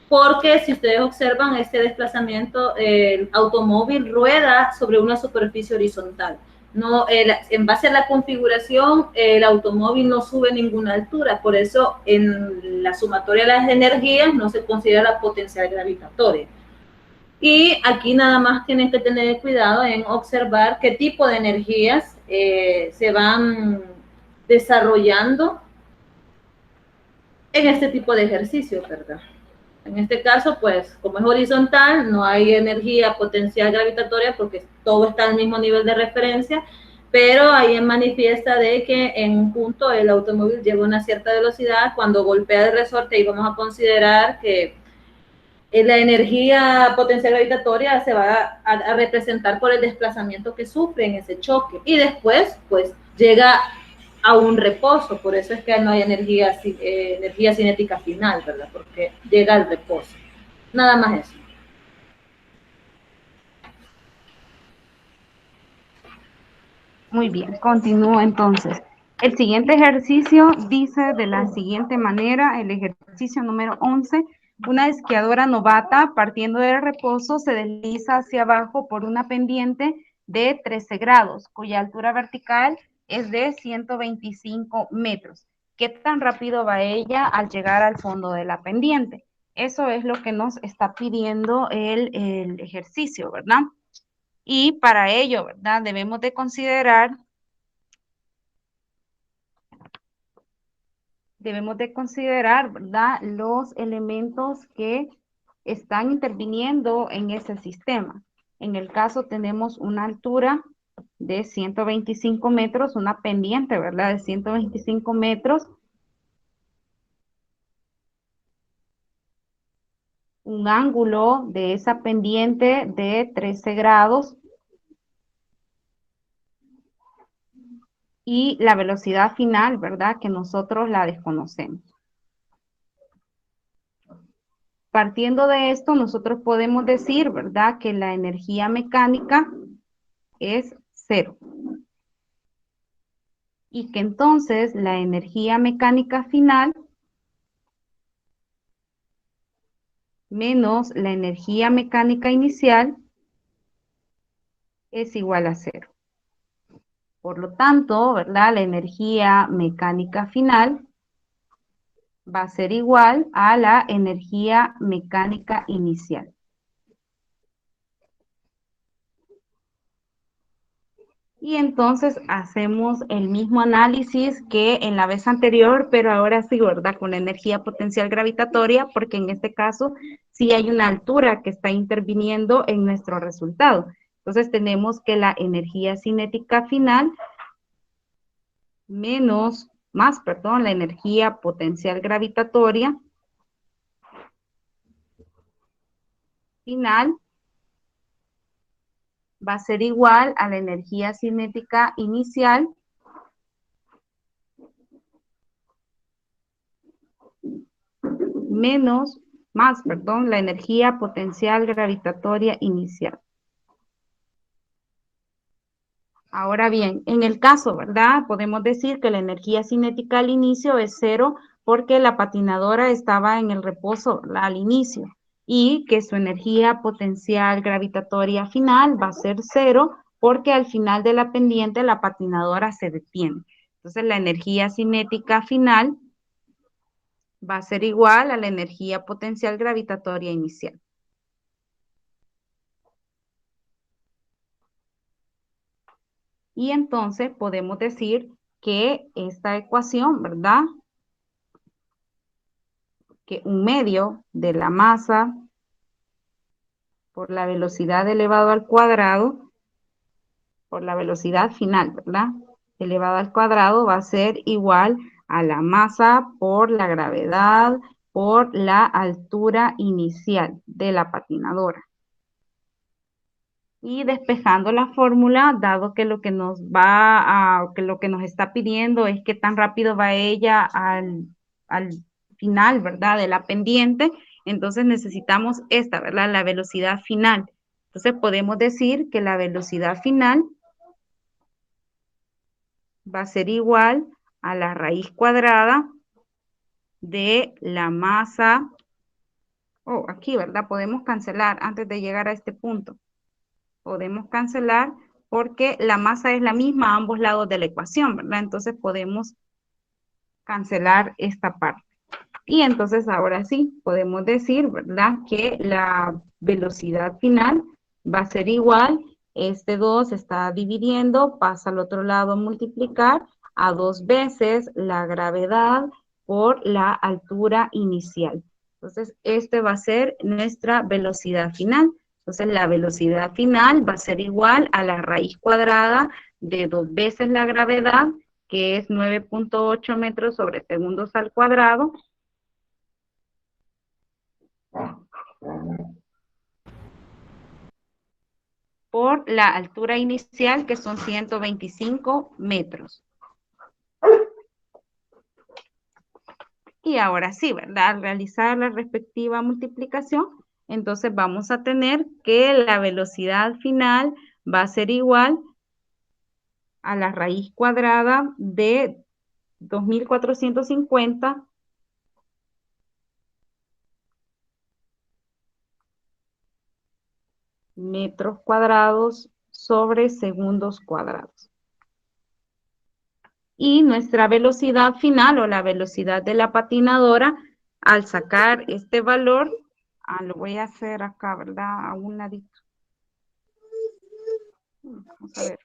Porque si ustedes observan este desplazamiento, el automóvil rueda sobre una superficie horizontal. No, en base a la configuración, el automóvil no sube ninguna altura, por eso en la sumatoria de las energías no se considera la potencial gravitatoria. Y aquí nada más tienen que tener cuidado en observar qué tipo de energías se van desarrollando en este tipo de ejercicios, ¿verdad? En este caso, pues, como es horizontal, no hay energía potencial gravitatoria porque todo está al mismo nivel de referencia, pero ahí manifiesta de que en un punto el automóvil llega a una cierta velocidad, cuando golpea el resorte, y vamos a considerar que la energía potencial gravitatoria se va a representar por el desplazamiento que sufre en ese choque, y después, pues, llega a un reposo, por eso es que no hay energía cinética final, ¿verdad? Porque llega al reposo. Nada más eso. Muy bien, continúo entonces. El siguiente ejercicio dice de la siguiente manera, el ejercicio número 11, una esquiadora novata partiendo del reposo se desliza hacia abajo por una pendiente de 13 grados, cuya altura vertical es de 125 metros. ¿Qué tan rápido va ella al llegar al fondo de la pendiente? Eso es lo que nos está pidiendo el ejercicio, ¿verdad? Y para ello, ¿verdad? Debemos de considerar debemos de considerar, ¿verdad?, los elementos que están interviniendo en ese sistema. En el caso tenemos una altura de 125 metros, una pendiente, ¿verdad?, de 125 metros, un ángulo de esa pendiente de 13 grados y la velocidad final, ¿verdad?, que nosotros la desconocemos. Partiendo de esto, nosotros podemos decir, ¿verdad?, que la energía mecánica es 0. Y que entonces la energía mecánica final menos la energía mecánica inicial es igual a 0. Por lo tanto, ¿verdad?, la energía mecánica final va a ser igual a la energía mecánica inicial. Y entonces hacemos el mismo análisis que en la vez anterior, pero ahora sí, ¿verdad?, con la energía potencial gravitatoria, porque en este caso sí hay una altura que está interviniendo en nuestro resultado. Entonces tenemos que la energía cinética final más, la energía potencial gravitatoria final va a ser igual a la energía cinética inicial más, la energía potencial gravitatoria inicial. Ahora bien, en el caso, ¿verdad?, podemos decir que la energía cinética al inicio es 0 porque la patinadora estaba en el reposo al inicio y que su energía potencial gravitatoria final va a ser 0 porque al final de la pendiente la patinadora se detiene. Entonces la energía cinética final va a ser igual a la energía potencial gravitatoria inicial. Y entonces podemos decir que esta ecuación, ¿verdad?, que un medio de la masa por la velocidad elevado al cuadrado, por la velocidad final, ¿verdad?, elevado al cuadrado va a ser igual a la masa por la gravedad por la altura inicial de la patinadora. Y despejando la fórmula, dado que lo que nos está pidiendo es qué tan rápido va ella al final, ¿verdad?, de la pendiente, entonces necesitamos esta, ¿verdad?, la velocidad final. Entonces podemos decir que la velocidad final va a ser igual a la raíz cuadrada de la masa. Aquí, ¿verdad?, podemos cancelar antes de llegar a este punto. Podemos cancelar porque la masa es la misma a ambos lados de la ecuación, ¿verdad? Entonces podemos cancelar esta parte. Y entonces ahora sí, podemos decir, ¿verdad?, que la velocidad final va a ser igual, este 2 está dividiendo, pasa al otro lado a multiplicar a 2 veces la gravedad por la altura inicial. Entonces, este va a ser nuestra velocidad final. Entonces, la velocidad final va a ser igual a la raíz cuadrada de 2 veces la gravedad, que es 9.8 metros sobre segundos al cuadrado, por la altura inicial, que son 125 metros. Y ahora sí, ¿verdad?, al realizar la respectiva multiplicación, entonces vamos a tener que la velocidad final va a ser igual a la raíz cuadrada de 2450 metros cuadrados sobre segundos cuadrados. Y nuestra velocidad final o la velocidad de la patinadora, al sacar este valor, lo voy a hacer acá, ¿verdad?, a un ladito. Vamos a ver.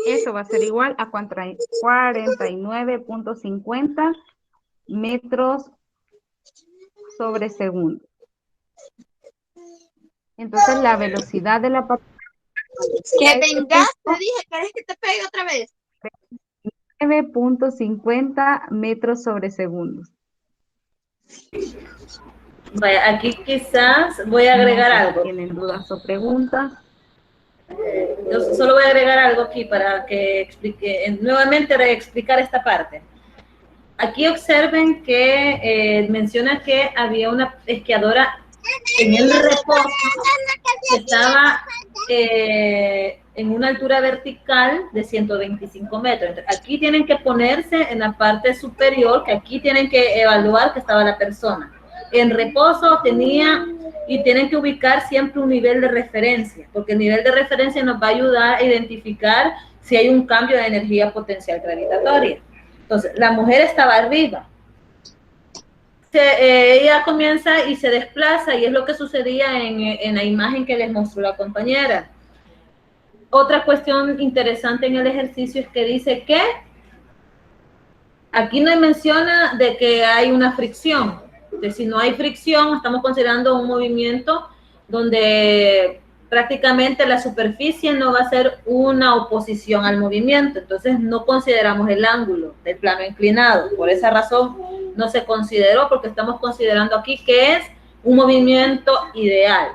Eso va a ser igual a 49.50 metros sobre segundo. Entonces, la velocidad de la patinadora. Que vengas, te dije, ¿querés que te pegue otra vez? 9.50 metros sobre segundo. Vaya, aquí quizás voy a agregar No sé si algo. ¿Tienen dudas o preguntas? Yo solo voy a agregar algo aquí para que explique, nuevamente reexplicar esta parte. Aquí observen que menciona que había una esquiadora en el reposo que estaba en una altura vertical de 125 metros. Entonces, aquí tienen que ponerse en la parte superior, que aquí tienen que evaluar que estaba la persona. En reposo tenía, y tienen que ubicar siempre un nivel de referencia, porque el nivel de referencia nos va a ayudar a identificar si hay un cambio de energía potencial gravitatoria. Entonces, la mujer estaba arriba. Ella comienza y se desplaza, y es lo que sucedía en la imagen que les mostró la compañera. Otra cuestión interesante en el ejercicio es que dice que aquí no menciona de que hay una fricción. De si no hay fricción, estamos considerando un movimiento donde prácticamente la superficie no va a ser una oposición al movimiento, entonces no consideramos el ángulo del plano inclinado. Por esa razón no se consideró, porque estamos considerando aquí que es un movimiento ideal.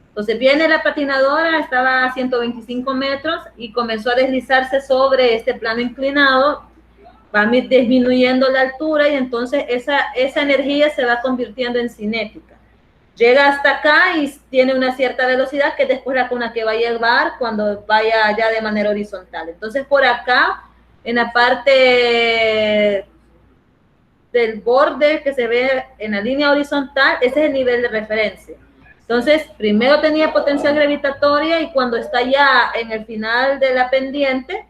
Entonces viene la patinadora, estaba a 125 metros y comenzó a deslizarse sobre este plano inclinado, va disminuyendo la altura, y entonces esa energía se va convirtiendo en cinética. Llega hasta acá y tiene una cierta velocidad, que después la con la que va a llevar cuando vaya ya de manera horizontal. Entonces por acá, en la parte del borde que se ve en la línea horizontal, ese es el nivel de referencia. Entonces, primero tenía potencial gravitatoria, y cuando está ya en el final de la pendiente,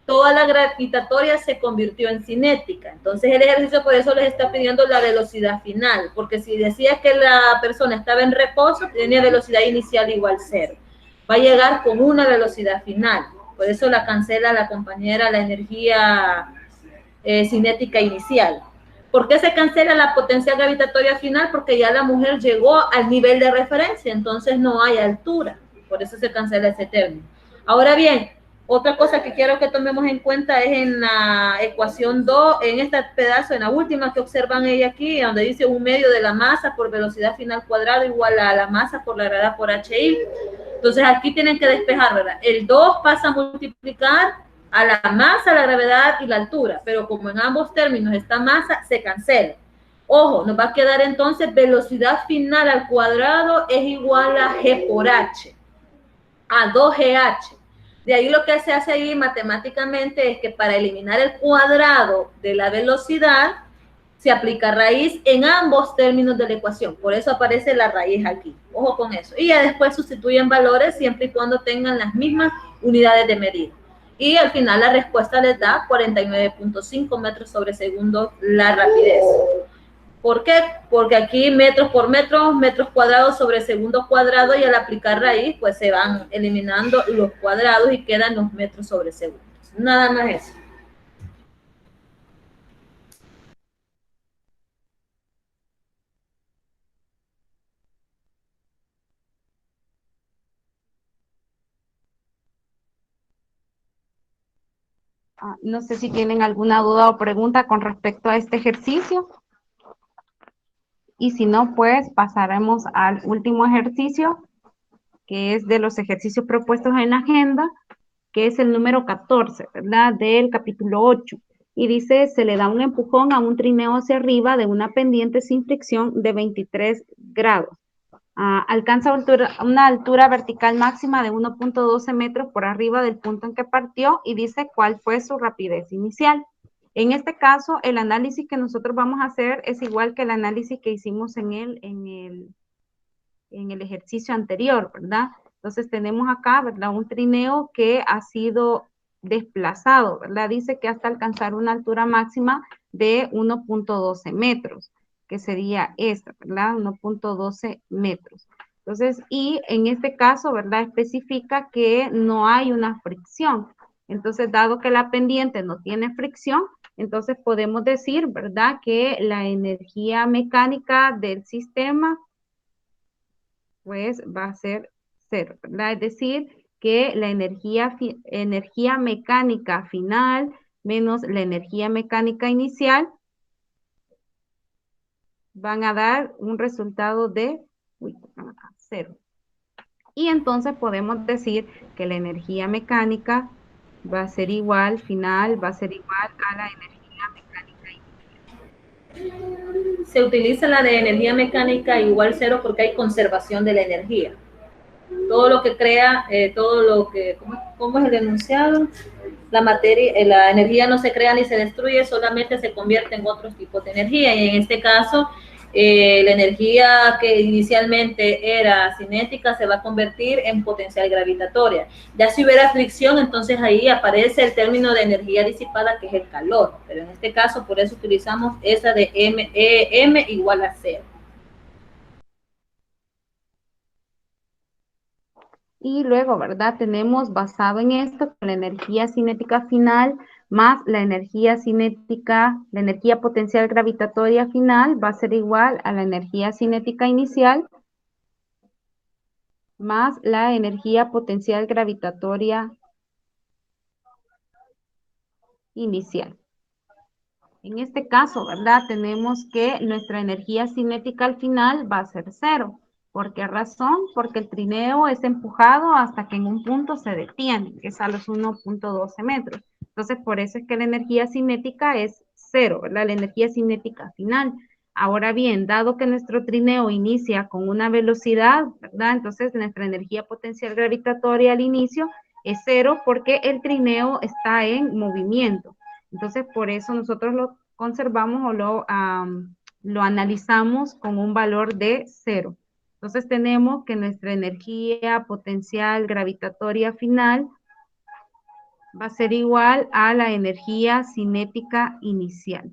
toda la gravitatoria se convirtió en cinética. Entonces el ejercicio por eso les está pidiendo la velocidad final, porque si decía que la persona estaba en reposo, tenía velocidad inicial igual 0. Va a llegar con una velocidad final. Por eso la cancela la compañera la energía cinética inicial. ¿Por qué se cancela la potencial gravitatoria final? Porque ya la mujer llegó al nivel de referencia, entonces no hay altura. Por eso se cancela ese término. Ahora bien, otra cosa que quiero que tomemos en cuenta es en la ecuación 2, en este pedazo, en la última que observan ella aquí, donde dice 1/2 de la masa por velocidad final cuadrado igual a la masa por la gravedad por HI. Entonces aquí tienen que despejar, ¿verdad? El 2 pasa a multiplicar a la masa, la gravedad y la altura, pero como en ambos términos esta masa, se cancela. Ojo, nos va a quedar entonces velocidad final al cuadrado es igual a G por H, a 2GH. De ahí lo que se hace ahí matemáticamente es que para eliminar el cuadrado de la velocidad, se aplica raíz en ambos términos de la ecuación. Por eso aparece la raíz aquí. Ojo con eso. Y ya después sustituyen valores siempre y cuando tengan las mismas unidades de medida. Y al final la respuesta les da 49.5 metros sobre segundo la rapidez. ¿Por qué? Porque aquí metros por metros, metros cuadrados sobre segundo cuadrado, y al aplicar raíz, pues se van eliminando los cuadrados y quedan los metros sobre segundo. Nada más eso. No sé si tienen alguna duda o pregunta con respecto a este ejercicio. Y si no, pues pasaremos al último ejercicio, que es de los ejercicios propuestos en la agenda, que es el número 14, ¿verdad? Del capítulo 8. Y dice, se le da un empujón a un trineo hacia arriba de una pendiente sin fricción de 23 grados. Alcanza una altura vertical máxima de 1.12 metros por arriba del punto en que partió, y dice cuál fue su rapidez inicial. En este caso, el análisis que nosotros vamos a hacer es igual que el análisis que hicimos en el ejercicio anterior, ¿verdad? Entonces tenemos acá, ¿verdad? Un trineo que ha sido desplazado, ¿verdad? Dice que hasta alcanzar una altura máxima de 1.12 metros, que sería esta, ¿verdad? 1.12 metros. Entonces, y en este caso, ¿verdad? Especifica que no hay una fricción. Entonces, dado que la pendiente no tiene fricción, Entonces podemos decir, ¿verdad? Que la energía mecánica del sistema pues va a ser cero, ¿verdad? Es decir, que la energía mecánica final menos la energía mecánica inicial van a dar un resultado de cero. Y entonces podemos decir que la energía mecánica va a ser igual, final, va a ser igual a la energía mecánica. Se utiliza la de energía mecánica igual cero porque hay conservación de la energía. Todo lo que crea, todo lo que, ¿cómo es el enunciado? La materia, la energía no se crea ni se destruye, solamente se convierte en otros tipos de energía. Y en este caso, la energía que inicialmente era cinética se va a convertir en potencial gravitatoria. Ya si hubiera fricción, entonces ahí aparece el término de energía disipada, que es el calor. Pero en este caso, por eso utilizamos esa de M igual a cero. Y luego, ¿verdad? Tenemos basado en esto la energía cinética final más la energía cinética, la energía potencial gravitatoria final va a ser igual a la energía cinética inicial más la energía potencial gravitatoria inicial. En este caso, ¿verdad? Tenemos que nuestra energía cinética al final va a ser cero. ¿Por qué razón? Porque el trineo es empujado hasta que en un punto se detiene, que es a los 1.12 metros. Entonces, por eso es que la energía cinética es cero, ¿verdad? La energía cinética final. Ahora bien, dado que nuestro trineo inicia con una velocidad, ¿verdad? Entonces, nuestra energía potencial gravitatoria al inicio es cero porque el trineo está en movimiento. Entonces, por eso nosotros lo conservamos o lo analizamos con un valor de cero. Entonces, tenemos que nuestra energía potencial gravitatoria final va a ser igual a la energía cinética inicial.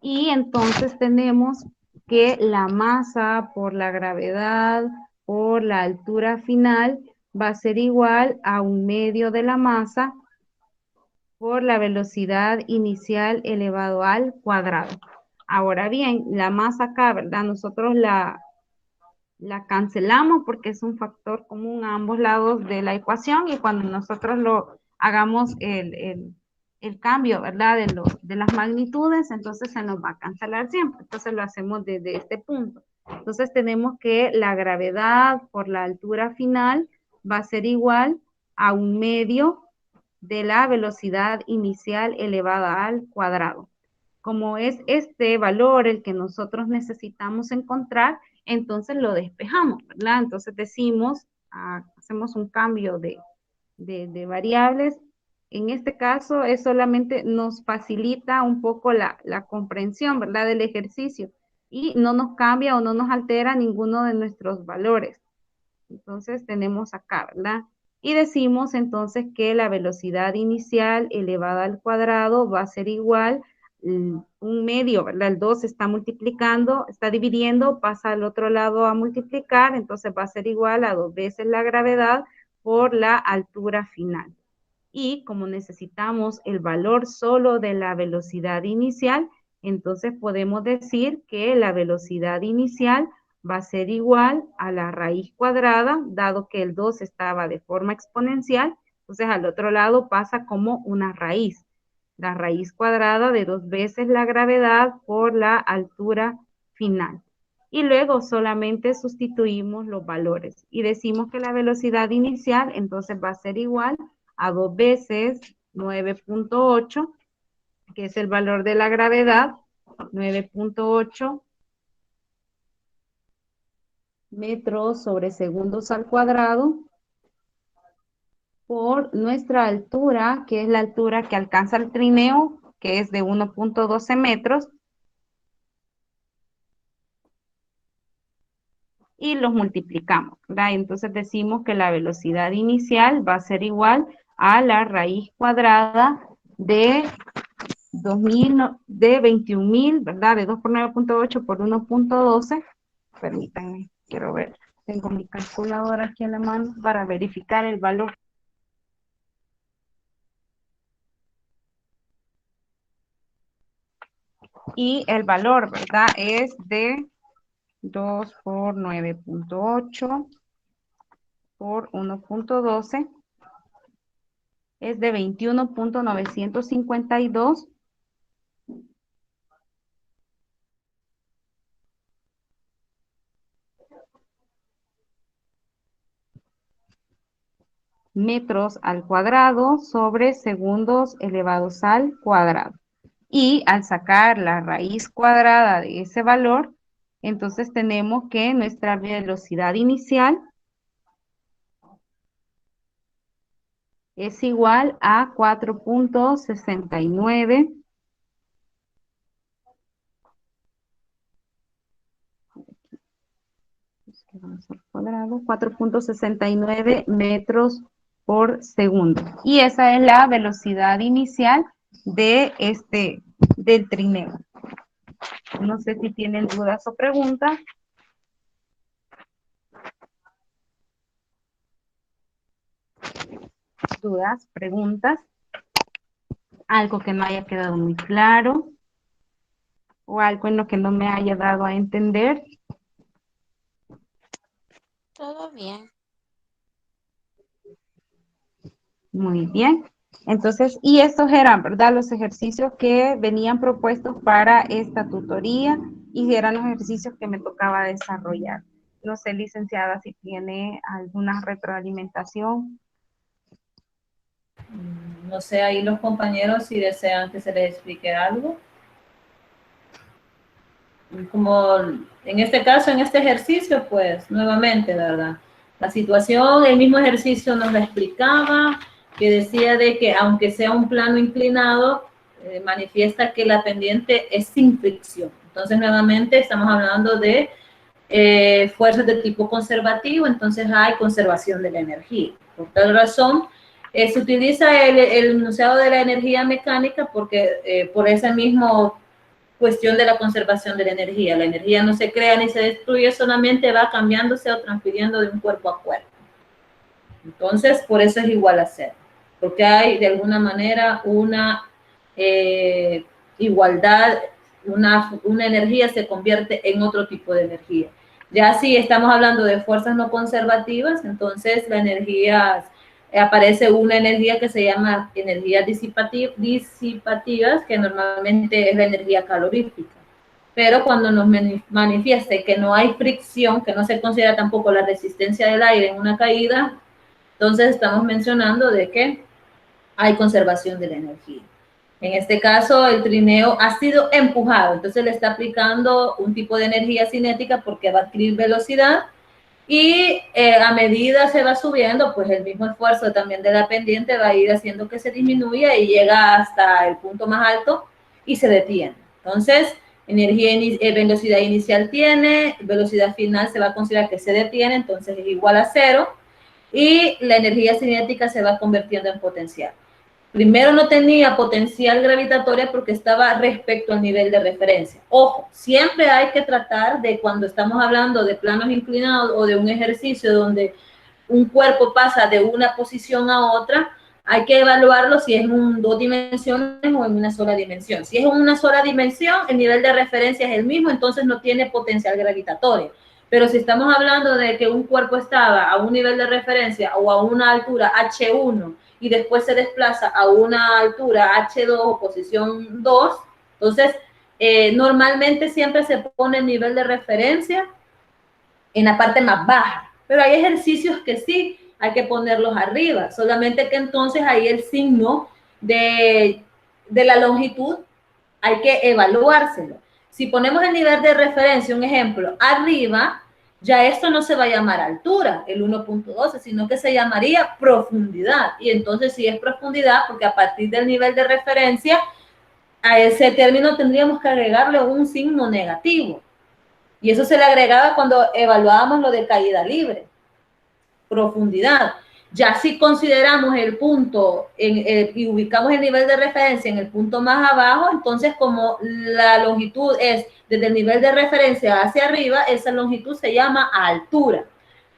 Y entonces tenemos que la masa por la gravedad por la altura final va a ser igual a 1/2 de la masa por la velocidad inicial elevado al cuadrado. Ahora bien, la masa acá, ¿verdad? Nosotros la cancelamos porque es un factor común a ambos lados de la ecuación y cuando nosotros lo hagamos el cambio, ¿verdad? De las magnitudes, entonces se nos va a cancelar siempre. Entonces lo hacemos desde este punto. Entonces tenemos que la gravedad por la altura final va a ser igual a 1/2 de la velocidad inicial elevada al cuadrado. Como es este valor el que nosotros necesitamos encontrar, entonces lo despejamos, ¿verdad? Entonces decimos, hacemos un cambio de variables. En este caso, es solamente nos facilita un poco la comprensión, ¿verdad? Del ejercicio y no nos cambia o no nos altera ninguno de nuestros valores. Entonces tenemos acá, ¿verdad? Y decimos entonces que la velocidad inicial elevada al cuadrado va a ser igual 1/2, ¿verdad? El 2 está multiplicando, está dividiendo, pasa al otro lado a multiplicar, entonces va a ser igual a 2 veces la gravedad por la altura final. Y como necesitamos el valor solo de la velocidad inicial, entonces podemos decir que la velocidad inicial va a ser igual a la raíz cuadrada, dado que el 2 estaba de forma exponencial, entonces al otro lado pasa como una raíz. La raíz cuadrada de 2 veces la gravedad por la altura final. Y luego solamente sustituimos los valores y decimos que la velocidad inicial entonces va a ser igual a 2 veces 9.8, que es el valor de la gravedad, 9.8 metros sobre segundos al cuadrado, por nuestra altura, que es la altura que alcanza el trineo, que es de 1.12 metros, y los multiplicamos, ¿verdad? Entonces decimos que la velocidad inicial va a ser igual a la raíz cuadrada de 21.000, ¿verdad? De 2 por 9.8 por 1.12. Permítanme, quiero ver. Tengo mi calculadora aquí en la mano para verificar el valor. y el valor, ¿verdad? Es de 2 por 9.8 por 1.12 es de 21.952 metros al cuadrado sobre segundos elevados al cuadrado. Y al sacar la raíz cuadrada de ese valor, entonces tenemos que nuestra velocidad inicial es igual a 4.69 4.69 metros por segundo. Y esa es la velocidad inicial de del trineo. No sé si tienen dudas o preguntas. Dudas, preguntas. Algo que no haya quedado muy claro. O algo en lo que no me haya dado a entender. Todo bien. Muy bien. Entonces, y estos eran, ¿verdad? Los ejercicios que venían propuestos para esta tutoría y eran los ejercicios que me tocaba desarrollar. No sé, licenciada, si tiene alguna retroalimentación. No sé, ahí los compañeros si desean que se les explique algo. Como en este caso, en este ejercicio, pues nuevamente, ¿verdad? La situación, el mismo ejercicio nos la explicaba, que decía de que aunque sea un plano inclinado, manifiesta que la pendiente es sin fricción. Entonces, nuevamente, estamos hablando de fuerzas de tipo conservativo, entonces hay conservación de la energía. Por tal razón, se utiliza el enunciado de la energía mecánica porque por ese mismo cuestión de la conservación de la energía. La energía no se crea ni se destruye, solamente va cambiándose o transfiriendo de un cuerpo a cuerpo. Entonces, por eso es igual a cero, porque hay de alguna manera una igualdad, una energía se convierte en otro tipo de energía. Ya si estamos hablando de fuerzas no conservativas, entonces la energía, aparece una energía que se llama energías disipativas, que normalmente es la energía calorífica. Pero cuando nos manifieste que no hay fricción, que no se considera tampoco la resistencia del aire en una caída, entonces estamos mencionando de que hay conservación de la energía. En este caso, el trineo ha sido empujado, entonces le está aplicando un tipo de energía cinética porque va a adquirir velocidad y a medida se va subiendo, pues el mismo esfuerzo también de la pendiente va a ir haciendo que se disminuya y llega hasta el punto más alto y se detiene. Entonces, velocidad inicial tiene, velocidad final se va a considerar que se detiene, entonces es igual a cero y la energía cinética se va convirtiendo en potencial. Primero no tenía potencial gravitatoria porque estaba respecto al nivel de referencia. Ojo, siempre hay que tratar de cuando estamos hablando de planos inclinados o de un ejercicio donde un cuerpo pasa de una posición a otra, hay que evaluarlo si es en 2 dimensiones o en una sola dimensión. Si es en una sola dimensión, el nivel de referencia es el mismo, entonces no tiene potencial gravitatorio. Pero si estamos hablando de que un cuerpo estaba a un nivel de referencia o a una altura H1 y después se desplaza a una altura H2 o posición 2, entonces normalmente siempre se pone el nivel de referencia en la parte más baja, pero hay ejercicios que sí hay que ponerlos arriba, solamente que entonces ahí el signo de la longitud hay que evaluárselo. Si ponemos el nivel de referencia, un ejemplo, arriba, ya esto no se va a llamar altura, el 1.12, sino que se llamaría profundidad. Y entonces si es profundidad, porque a partir del nivel de referencia, a ese término tendríamos que agregarle un signo negativo. Y eso se le agregaba cuando evaluábamos lo de caída libre, profundidad. Ya si consideramos el punto y ubicamos el nivel de referencia en el punto más abajo, entonces como la longitud es desde el nivel de referencia hacia arriba, esa longitud se llama altura.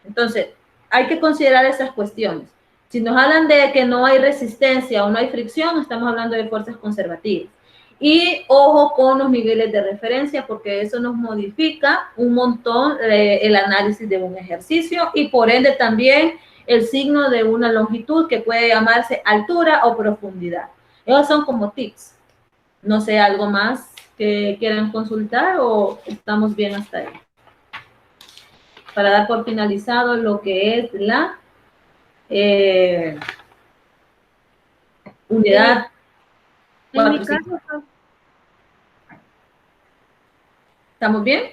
Entonces, hay que considerar esas cuestiones. Si nos hablan de que no hay resistencia o no hay fricción, estamos hablando de fuerzas conservativas. Y ojo con los niveles de referencia, porque eso nos modifica un montón el análisis de un ejercicio y por ende también el signo de una longitud que puede llamarse altura o profundidad. Esos son como tips. No sé, ¿algo más que quieran consultar o estamos bien hasta ahí? Para dar por finalizado lo que es la unidad. En mi caso, ¿Estamos bien?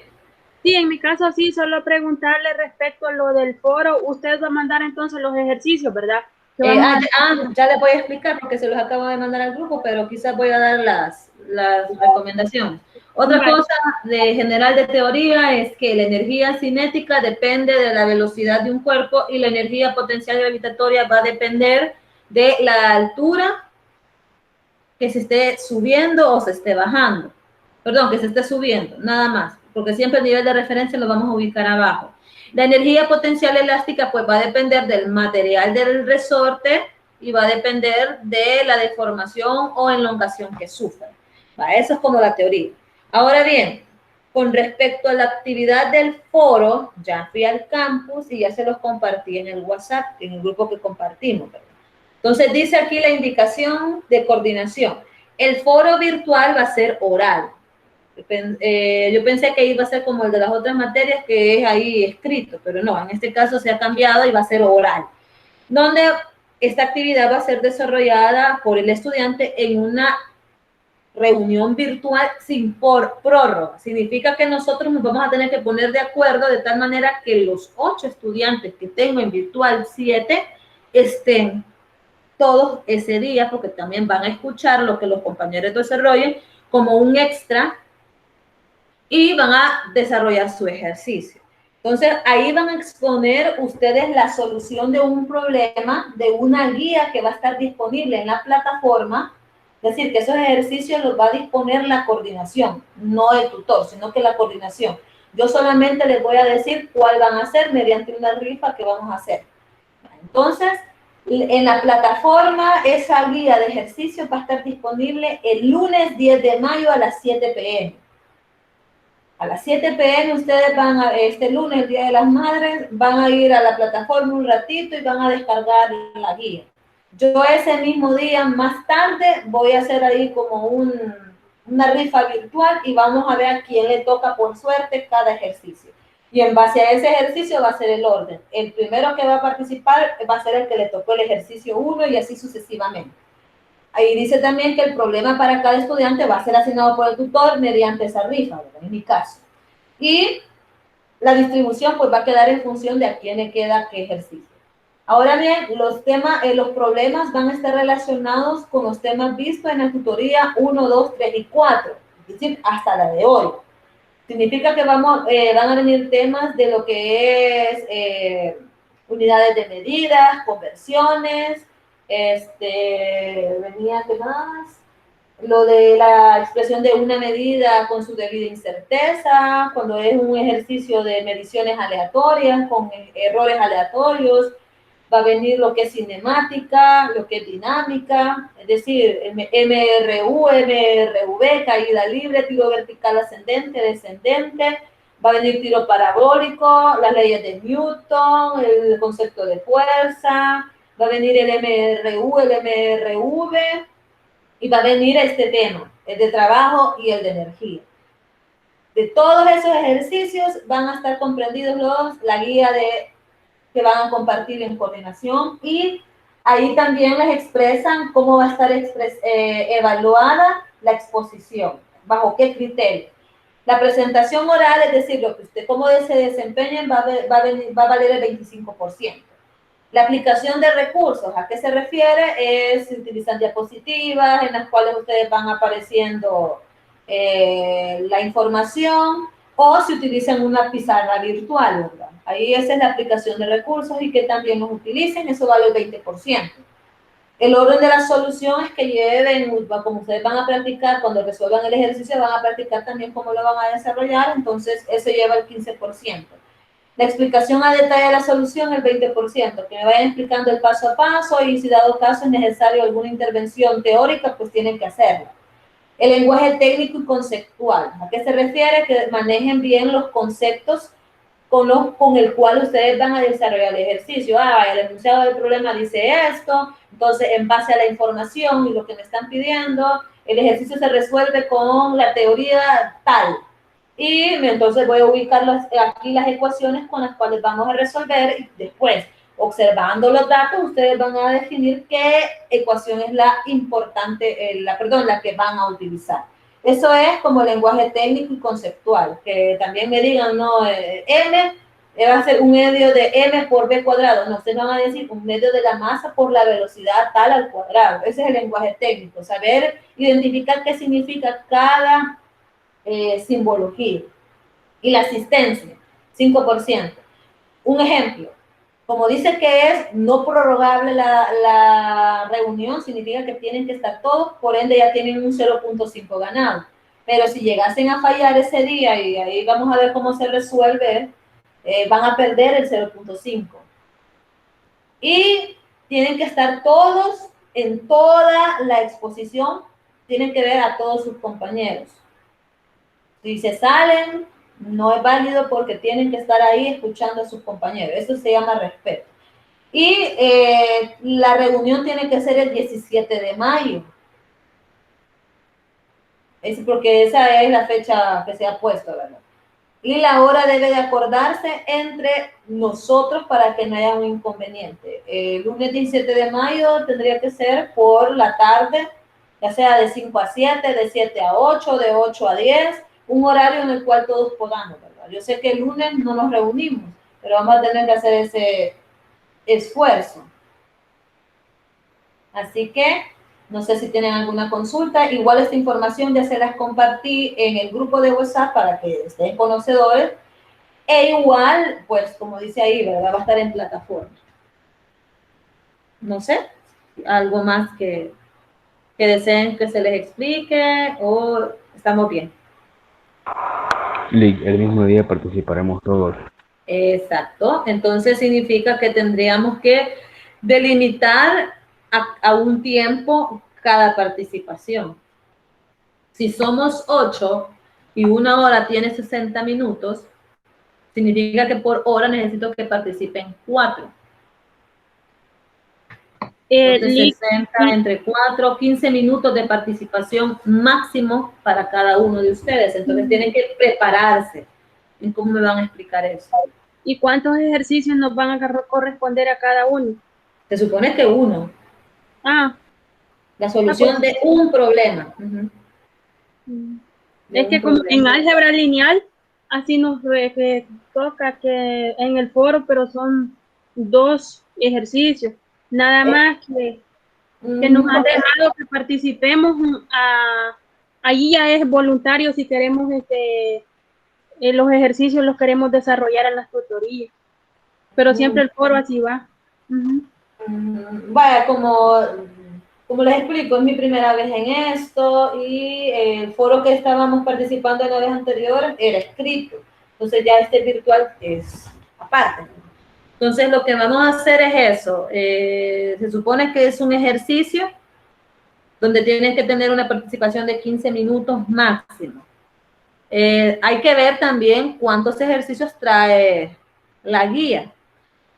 sí, en mi caso sí, solo preguntarle respecto a lo del foro. Usted va a mandar entonces los ejercicios, ¿verdad? Ya les voy a explicar porque se los acabo de mandar al grupo, pero quizás voy a dar las recomendaciones. Otra cosa de general de teoría es que la energía cinética depende de la velocidad de un cuerpo y la energía potencial gravitatoria va a depender de la altura que se esté subiendo o se esté bajando. Perdón, que se esté subiendo, nada más, porque siempre el nivel de referencia lo vamos a ubicar abajo. La energía potencial elástica pues va a depender del material del resorte y va a depender de la deformación o elongación que sufra. Eso es como la teoría. Ahora bien, con respecto a la actividad del foro, ya fui al campus y ya se los compartí en el WhatsApp, en el grupo que compartimos, ¿verdad? Entonces dice aquí la indicación de coordinación. El foro virtual va a ser oral. Yo pensé que iba a ser como el de las otras materias que es ahí escrito, pero no, en este caso se ha cambiado y va a ser oral. Donde esta actividad va a ser desarrollada por el estudiante en una reunión virtual sin prórroga. Significa que nosotros nos vamos a tener que poner de acuerdo de tal manera que los 8 estudiantes que tengo en virtual 7 estén todos ese día, porque también van a escuchar lo que los compañeros desarrollen como un extra y van a desarrollar su ejercicio. Entonces, ahí van a exponer ustedes la solución de un problema, de una guía que va a estar disponible en la plataforma. Es decir, que esos ejercicios los va a disponer la coordinación, no el tutor, sino que la coordinación. Yo solamente les voy a decir cuál van a hacer mediante una rifa que vamos a hacer. Entonces, en la plataforma, esa guía de ejercicios va a estar disponible el lunes 10 de mayo a las 7 p.m. A las 7 p.m. ustedes van a, este lunes, el Día de las Madres, van a ir a la plataforma un ratito y van a descargar la guía. Yo ese mismo día, más tarde, voy a hacer ahí como una rifa virtual y vamos a ver a quién le toca por suerte cada ejercicio. Y en base a ese ejercicio va a ser el orden. El primero que va a participar va a ser el que le tocó el ejercicio 1 y así sucesivamente. Ahí dice también que el problema para cada estudiante va a ser asignado por el tutor mediante esa rifa, ¿verdad? En mi caso. Y la distribución pues va a quedar en función de a quién le queda qué ejercicio. Ahora bien, los problemas van a estar relacionados con los temas vistos en la tutoría 1, 2, 3 y 4, es decir, hasta la de hoy. Significa que van a venir temas de lo que es unidades de medidas, conversiones, venía ¿qué más? Lo de la expresión de una medida con su debida incerteza, cuando es un ejercicio de mediciones aleatorias, con errores aleatorios, va a venir lo que es cinemática, lo que es dinámica, es decir, MRU, MRV, caída libre, tiro vertical ascendente, descendente, va a venir tiro parabólico, las leyes de Newton, el concepto de fuerza, va a venir el MRU, el MRV, y va a venir este tema, el de trabajo y el de energía. De todos esos ejercicios van a estar comprendidos la guía que van a compartir en coordinación y ahí también les expresan cómo va a estar evaluada la exposición, bajo qué criterio. La presentación oral, es decir, lo que usted cómo se desempeñen, va a valer el 25%. La aplicación de recursos, ¿a qué se refiere? Es si utilizan diapositivas en las cuales ustedes van apareciendo la información o si utilizan una pizarra virtual, ¿verdad? Ahí esa es la aplicación de recursos y que también los utilicen, eso vale el 20%. El orden de la solución es que lleven, como ustedes van a practicar, cuando resuelvan el ejercicio van a practicar también cómo lo van a desarrollar, entonces eso lleva el 15%. La explicación a detalle de la solución, el 20%, que me vayan explicando el paso a paso y si dado caso es necesario alguna intervención teórica, pues tienen que hacerla. El lenguaje técnico y conceptual. ¿A qué se refiere? Que manejen bien los conceptos con el cual ustedes van a desarrollar el ejercicio. El enunciado del problema dice esto, entonces en base a la información y lo que me están pidiendo, el ejercicio se resuelve con la teoría tal. Y entonces voy a ubicar aquí las ecuaciones con las cuales vamos a resolver y después, observando los datos, ustedes van a definir qué ecuación es la importante, la que van a utilizar. Eso es como lenguaje técnico y conceptual, que también me digan, no, M va a ser un medio de M por B cuadrado. No, ustedes van a decir un medio de la masa por la velocidad tal al cuadrado. Ese es el lenguaje técnico, saber identificar qué significa cada simbología. Y la asistencia, 5%. Un ejemplo, como dice que es no prorrogable la reunión, significa que tienen que estar todos, por ende ya tienen un 0.5 ganado. Pero si llegasen a fallar ese día, y ahí vamos a ver cómo se resuelve, van a perder el 0.5. Y tienen que estar todos en toda la exposición, tienen que ver a todos sus compañeros. Si se salen, no es válido porque tienen que estar ahí escuchando a sus compañeros. Eso se llama respeto. Y la reunión tiene que ser el 17 de mayo. Es porque esa es la fecha que se ha puesto, ¿verdad? Y la hora debe de acordarse entre nosotros para que no haya un inconveniente. El lunes 17 de mayo tendría que ser por la tarde, ya sea de 5 a 7, de 7 a 8, de 8 a 10, un horario en el cual todos podamos, ¿verdad? Yo sé que el lunes no nos reunimos, pero vamos a tener que hacer ese esfuerzo. Así que, no sé si tienen alguna consulta. Igual esta información ya se las compartí en el grupo de WhatsApp para que estén conocedores. E igual, pues, como dice ahí, ¿verdad? Va a estar en plataforma. No sé, algo más que deseen que se les explique o estamos bien. El mismo día participaremos todos. Exacto. Entonces significa que tendríamos que delimitar a un tiempo cada participación. Si somos 8 y una hora tiene 60 minutos, significa que por hora necesito que participen 4. Entonces 60 entre 4, 15 minutos de participación máximo para cada uno de ustedes. Entonces tienen que prepararse en cómo me van a explicar eso. ¿Y cuántos ejercicios nos van a corresponder a cada uno? Se supone que 1. La solución de un problema. Es que como en álgebra lineal, así nos toca que en el foro, pero son 2 ejercicios. Nada más que nos han dejado que participemos. Allí ya es voluntario si queremos los ejercicios los queremos desarrollar en las tutorías. Pero siempre el foro así va. Vaya, como les explico, es mi primera vez en esto y el foro que estábamos participando en la vez anterior era escrito. Entonces ya este virtual es aparte. Entonces lo que vamos a hacer es eso. Se supone que es un ejercicio donde tienen que tener una participación de 15 minutos máximo. Hay que ver también cuántos ejercicios trae la guía.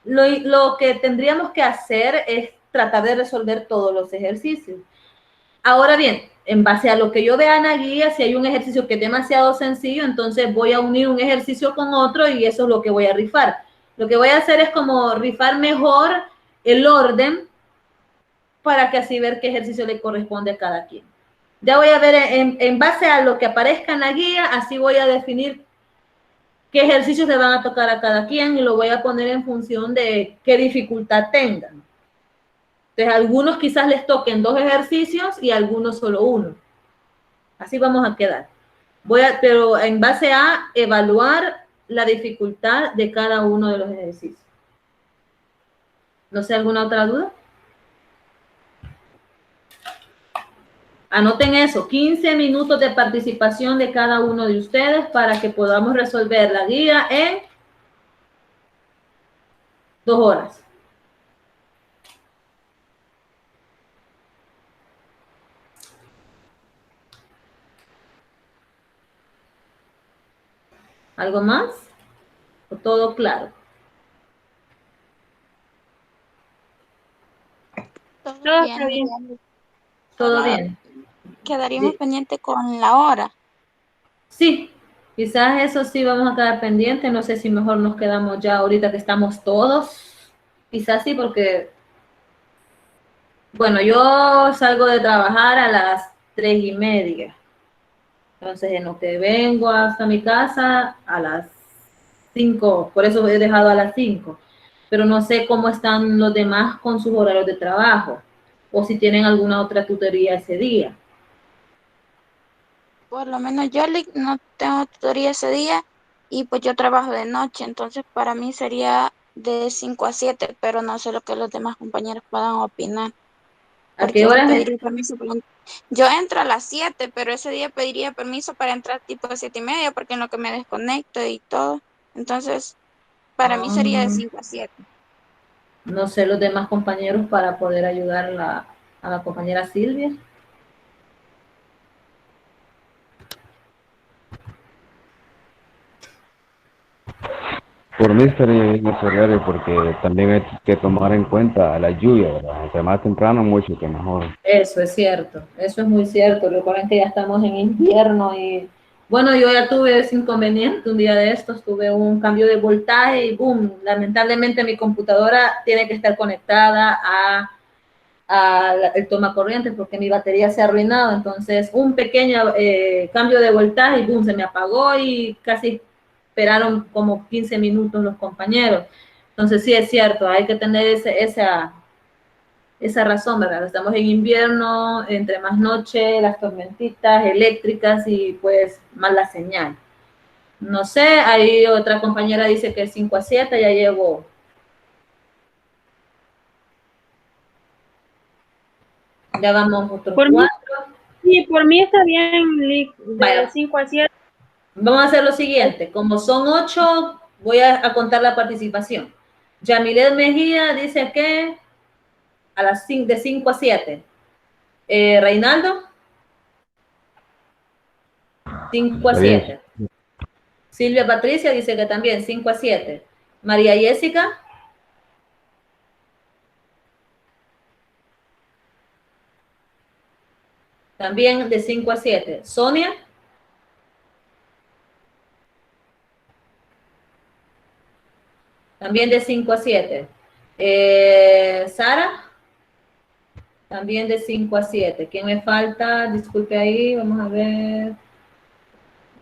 Lo que tendríamos que hacer es tratar de resolver todos los ejercicios. Ahora bien, en base a lo que yo vea en la guía, si hay un ejercicio que es demasiado sencillo, entonces voy a unir un ejercicio con otro y eso es lo que voy a rifar. Lo que voy a hacer es como rifar mejor el orden para que así ver qué ejercicio le corresponde a cada quien. Ya voy a ver en base a lo que aparezca en la guía, así voy a definir qué ejercicios le van a tocar a cada quien y lo voy a poner en función de qué dificultad tengan. Entonces, a algunos quizás les toquen 2 ejercicios y a algunos solo 1. Así vamos a quedar. Pero en base a evaluar la dificultad de cada uno de los ejercicios. ¿No sé, alguna otra duda? Anoten eso, 15 minutos de participación de cada uno de ustedes para que podamos resolver la guía en 2 horas. ¿Algo más? ¿O todo claro? Todo Bien, está bien. ¿Todo solo bien? quedaríamos Sí. pendiente con la hora. Sí, quizás eso sí vamos a quedar pendientes. No sé si mejor nos quedamos ya ahorita que estamos todos. Quizás sí, porque, bueno, yo salgo de trabajar a las 3:30. Entonces, en lo que vengo hasta mi casa a las 5, por eso he dejado a las 5. Pero no sé cómo están los demás con sus horarios de trabajo o si tienen alguna otra tutoría ese día. Por lo menos yo no tengo tutoría ese día y pues yo trabajo de noche, entonces para mí sería de 5 a 7, pero no sé lo que los demás compañeros puedan opinar, ¿A porque qué yo sí horas? pediría permiso. Yo entro a las 7, pero ese día pediría permiso para entrar tipo a 7:30, porque en lo que me desconecto y todo. Entonces, para mí sería de 5 a 7. No sé los demás compañeros para poder ayudar a la compañera Silvia. Por mí estaría bien ese horario porque también hay que tomar en cuenta la lluvia, ¿verdad? Entre más temprano, mucho que mejor. Eso es cierto, eso es muy cierto. Recuerden que ya estamos en invierno y bueno, yo ya tuve ese inconveniente un día de estos, tuve un cambio de voltaje y boom, lamentablemente mi computadora tiene que estar conectada el toma corriente porque mi batería se ha arruinado, entonces un pequeño cambio de voltaje y boom, se me apagó y casi esperaron como 15 minutos los compañeros. Entonces sí es cierto, hay que tener esa razón, ¿verdad? Estamos en invierno, entre más noche, las tormentitas eléctricas y pues más la señal. No sé, ahí otra compañera dice que 5 a 7 ya llevo. Ya vamos otros Por mí, 4. sí, por mí está bien de Vaya, 5 a 7. vamos a hacer lo siguiente. Como son 8, voy a contar la participación. Yamilet Mejía dice que a las 5, de 5 a 7. Reinaldo, 5 a Está bien. 7. Silvia Patricia dice que también 5 a 7. María Jessica, también de 5 a 7. Sonia, también de 5 a 7. Sara, también de 5 a 7. ¿Quién me falta? Disculpe ahí, vamos a ver.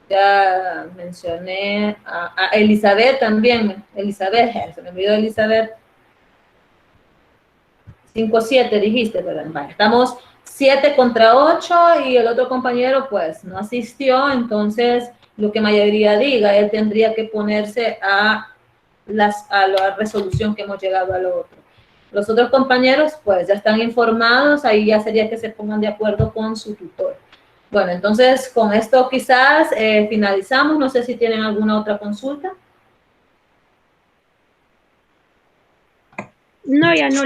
Ya mencioné a Elizabeth también. Elizabeth, se me olvidó Elizabeth. 5 a 7 dijiste, ¿verdad? Vale, estamos 7 contra 8 y el otro compañero pues no asistió, entonces lo que mayoría diga, él tendría que ponerse a la resolución que hemos llegado al otro. Los otros compañeros pues ya están informados, ahí ya sería que se pongan de acuerdo con su tutor. Bueno, entonces con esto quizás finalizamos, no sé si tienen alguna otra consulta. No, ya no.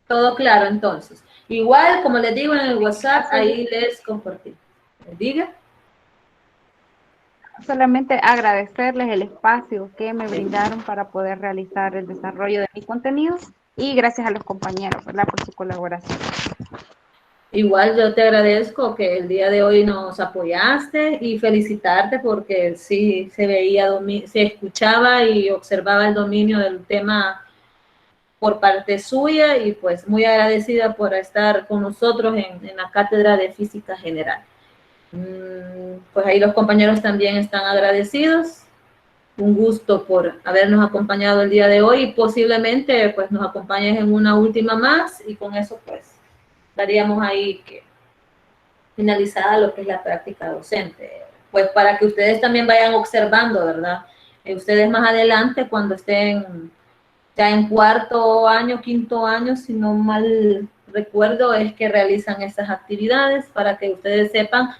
Todo claro entonces. Igual, como les digo en el WhatsApp, ahí les compartí. ¿Les diga? Solamente agradecerles el espacio que me brindaron para poder realizar el desarrollo de mis contenidos y gracias a los compañeros, ¿verdad? Por su colaboración. Igual yo te agradezco que el día de hoy nos apoyaste y felicitarte porque sí se veía, se escuchaba y observaba el dominio del tema por parte suya y pues muy agradecida por estar con nosotros en la Cátedra de Física General. Pues ahí los compañeros también están agradecidos. Un gusto por habernos acompañado el día de hoy y posiblemente pues nos acompañes en una última más y con eso pues daríamos ahí que finalizada lo que es la práctica docente. Pues para que ustedes también vayan observando, ¿verdad? Ustedes más adelante cuando estén ya en cuarto año, quinto año, si no mal recuerdo, es que realizan esas actividades para que ustedes sepan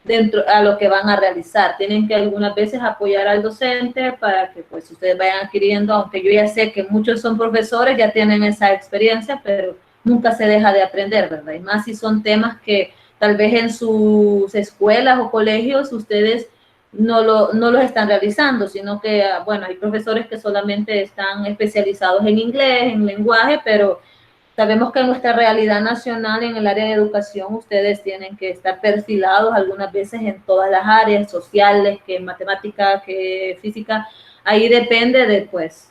dentro a lo que van a realizar. Tienen que algunas veces apoyar al docente para que pues ustedes vayan adquiriendo, aunque yo ya sé que muchos son profesores, ya tienen esa experiencia, pero nunca se deja de aprender, ¿verdad? Y más si son temas que tal vez en sus escuelas o colegios ustedes no los están realizando, sino que, bueno, hay profesores que solamente están especializados en inglés, en lenguaje, pero sabemos que en nuestra realidad nacional, en el área de educación, ustedes tienen que estar perfilados algunas veces en todas las áreas sociales, que matemática, que física. Ahí depende de, pues,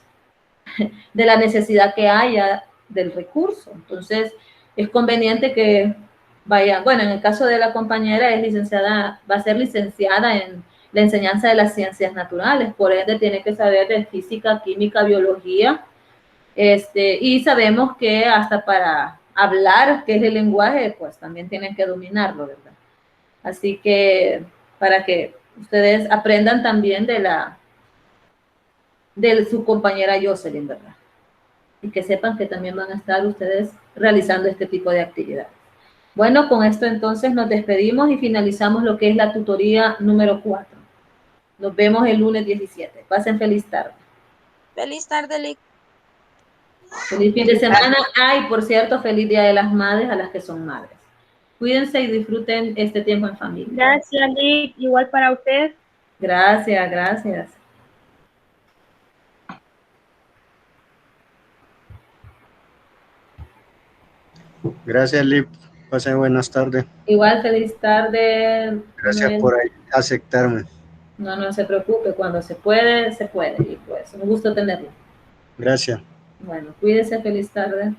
de la necesidad que haya del recurso. Entonces, es conveniente que vayan, bueno, en el caso de la compañera es licenciada, va a ser licenciada en la enseñanza de las ciencias naturales, por ende tiene que saber de física, química, biología, y sabemos que hasta para hablar, que es el lenguaje, pues también tienen que dominarlo, ¿verdad? Así que para que ustedes aprendan también de su compañera Jocelyn, ¿verdad? Y que sepan que también van a estar ustedes realizando este tipo de actividades. Bueno, con esto entonces nos despedimos y finalizamos lo que es la tutoría número 4. Nos vemos el lunes 17. Pasen feliz tarde. Feliz tarde, Lick. Feliz fin de semana. Ay, por cierto, feliz Día de las Madres a las que son madres. Cuídense y disfruten este tiempo en familia. Gracias, Lick. Igual para usted. Gracias, gracias. Gracias, Lip. Pasen buenas tardes. Igual, feliz tarde. Gracias por aceptarme. No, no se preocupe. Cuando se puede, se puede. Y pues, un gusto tenerlo. Gracias. Bueno, cuídese. Feliz tarde.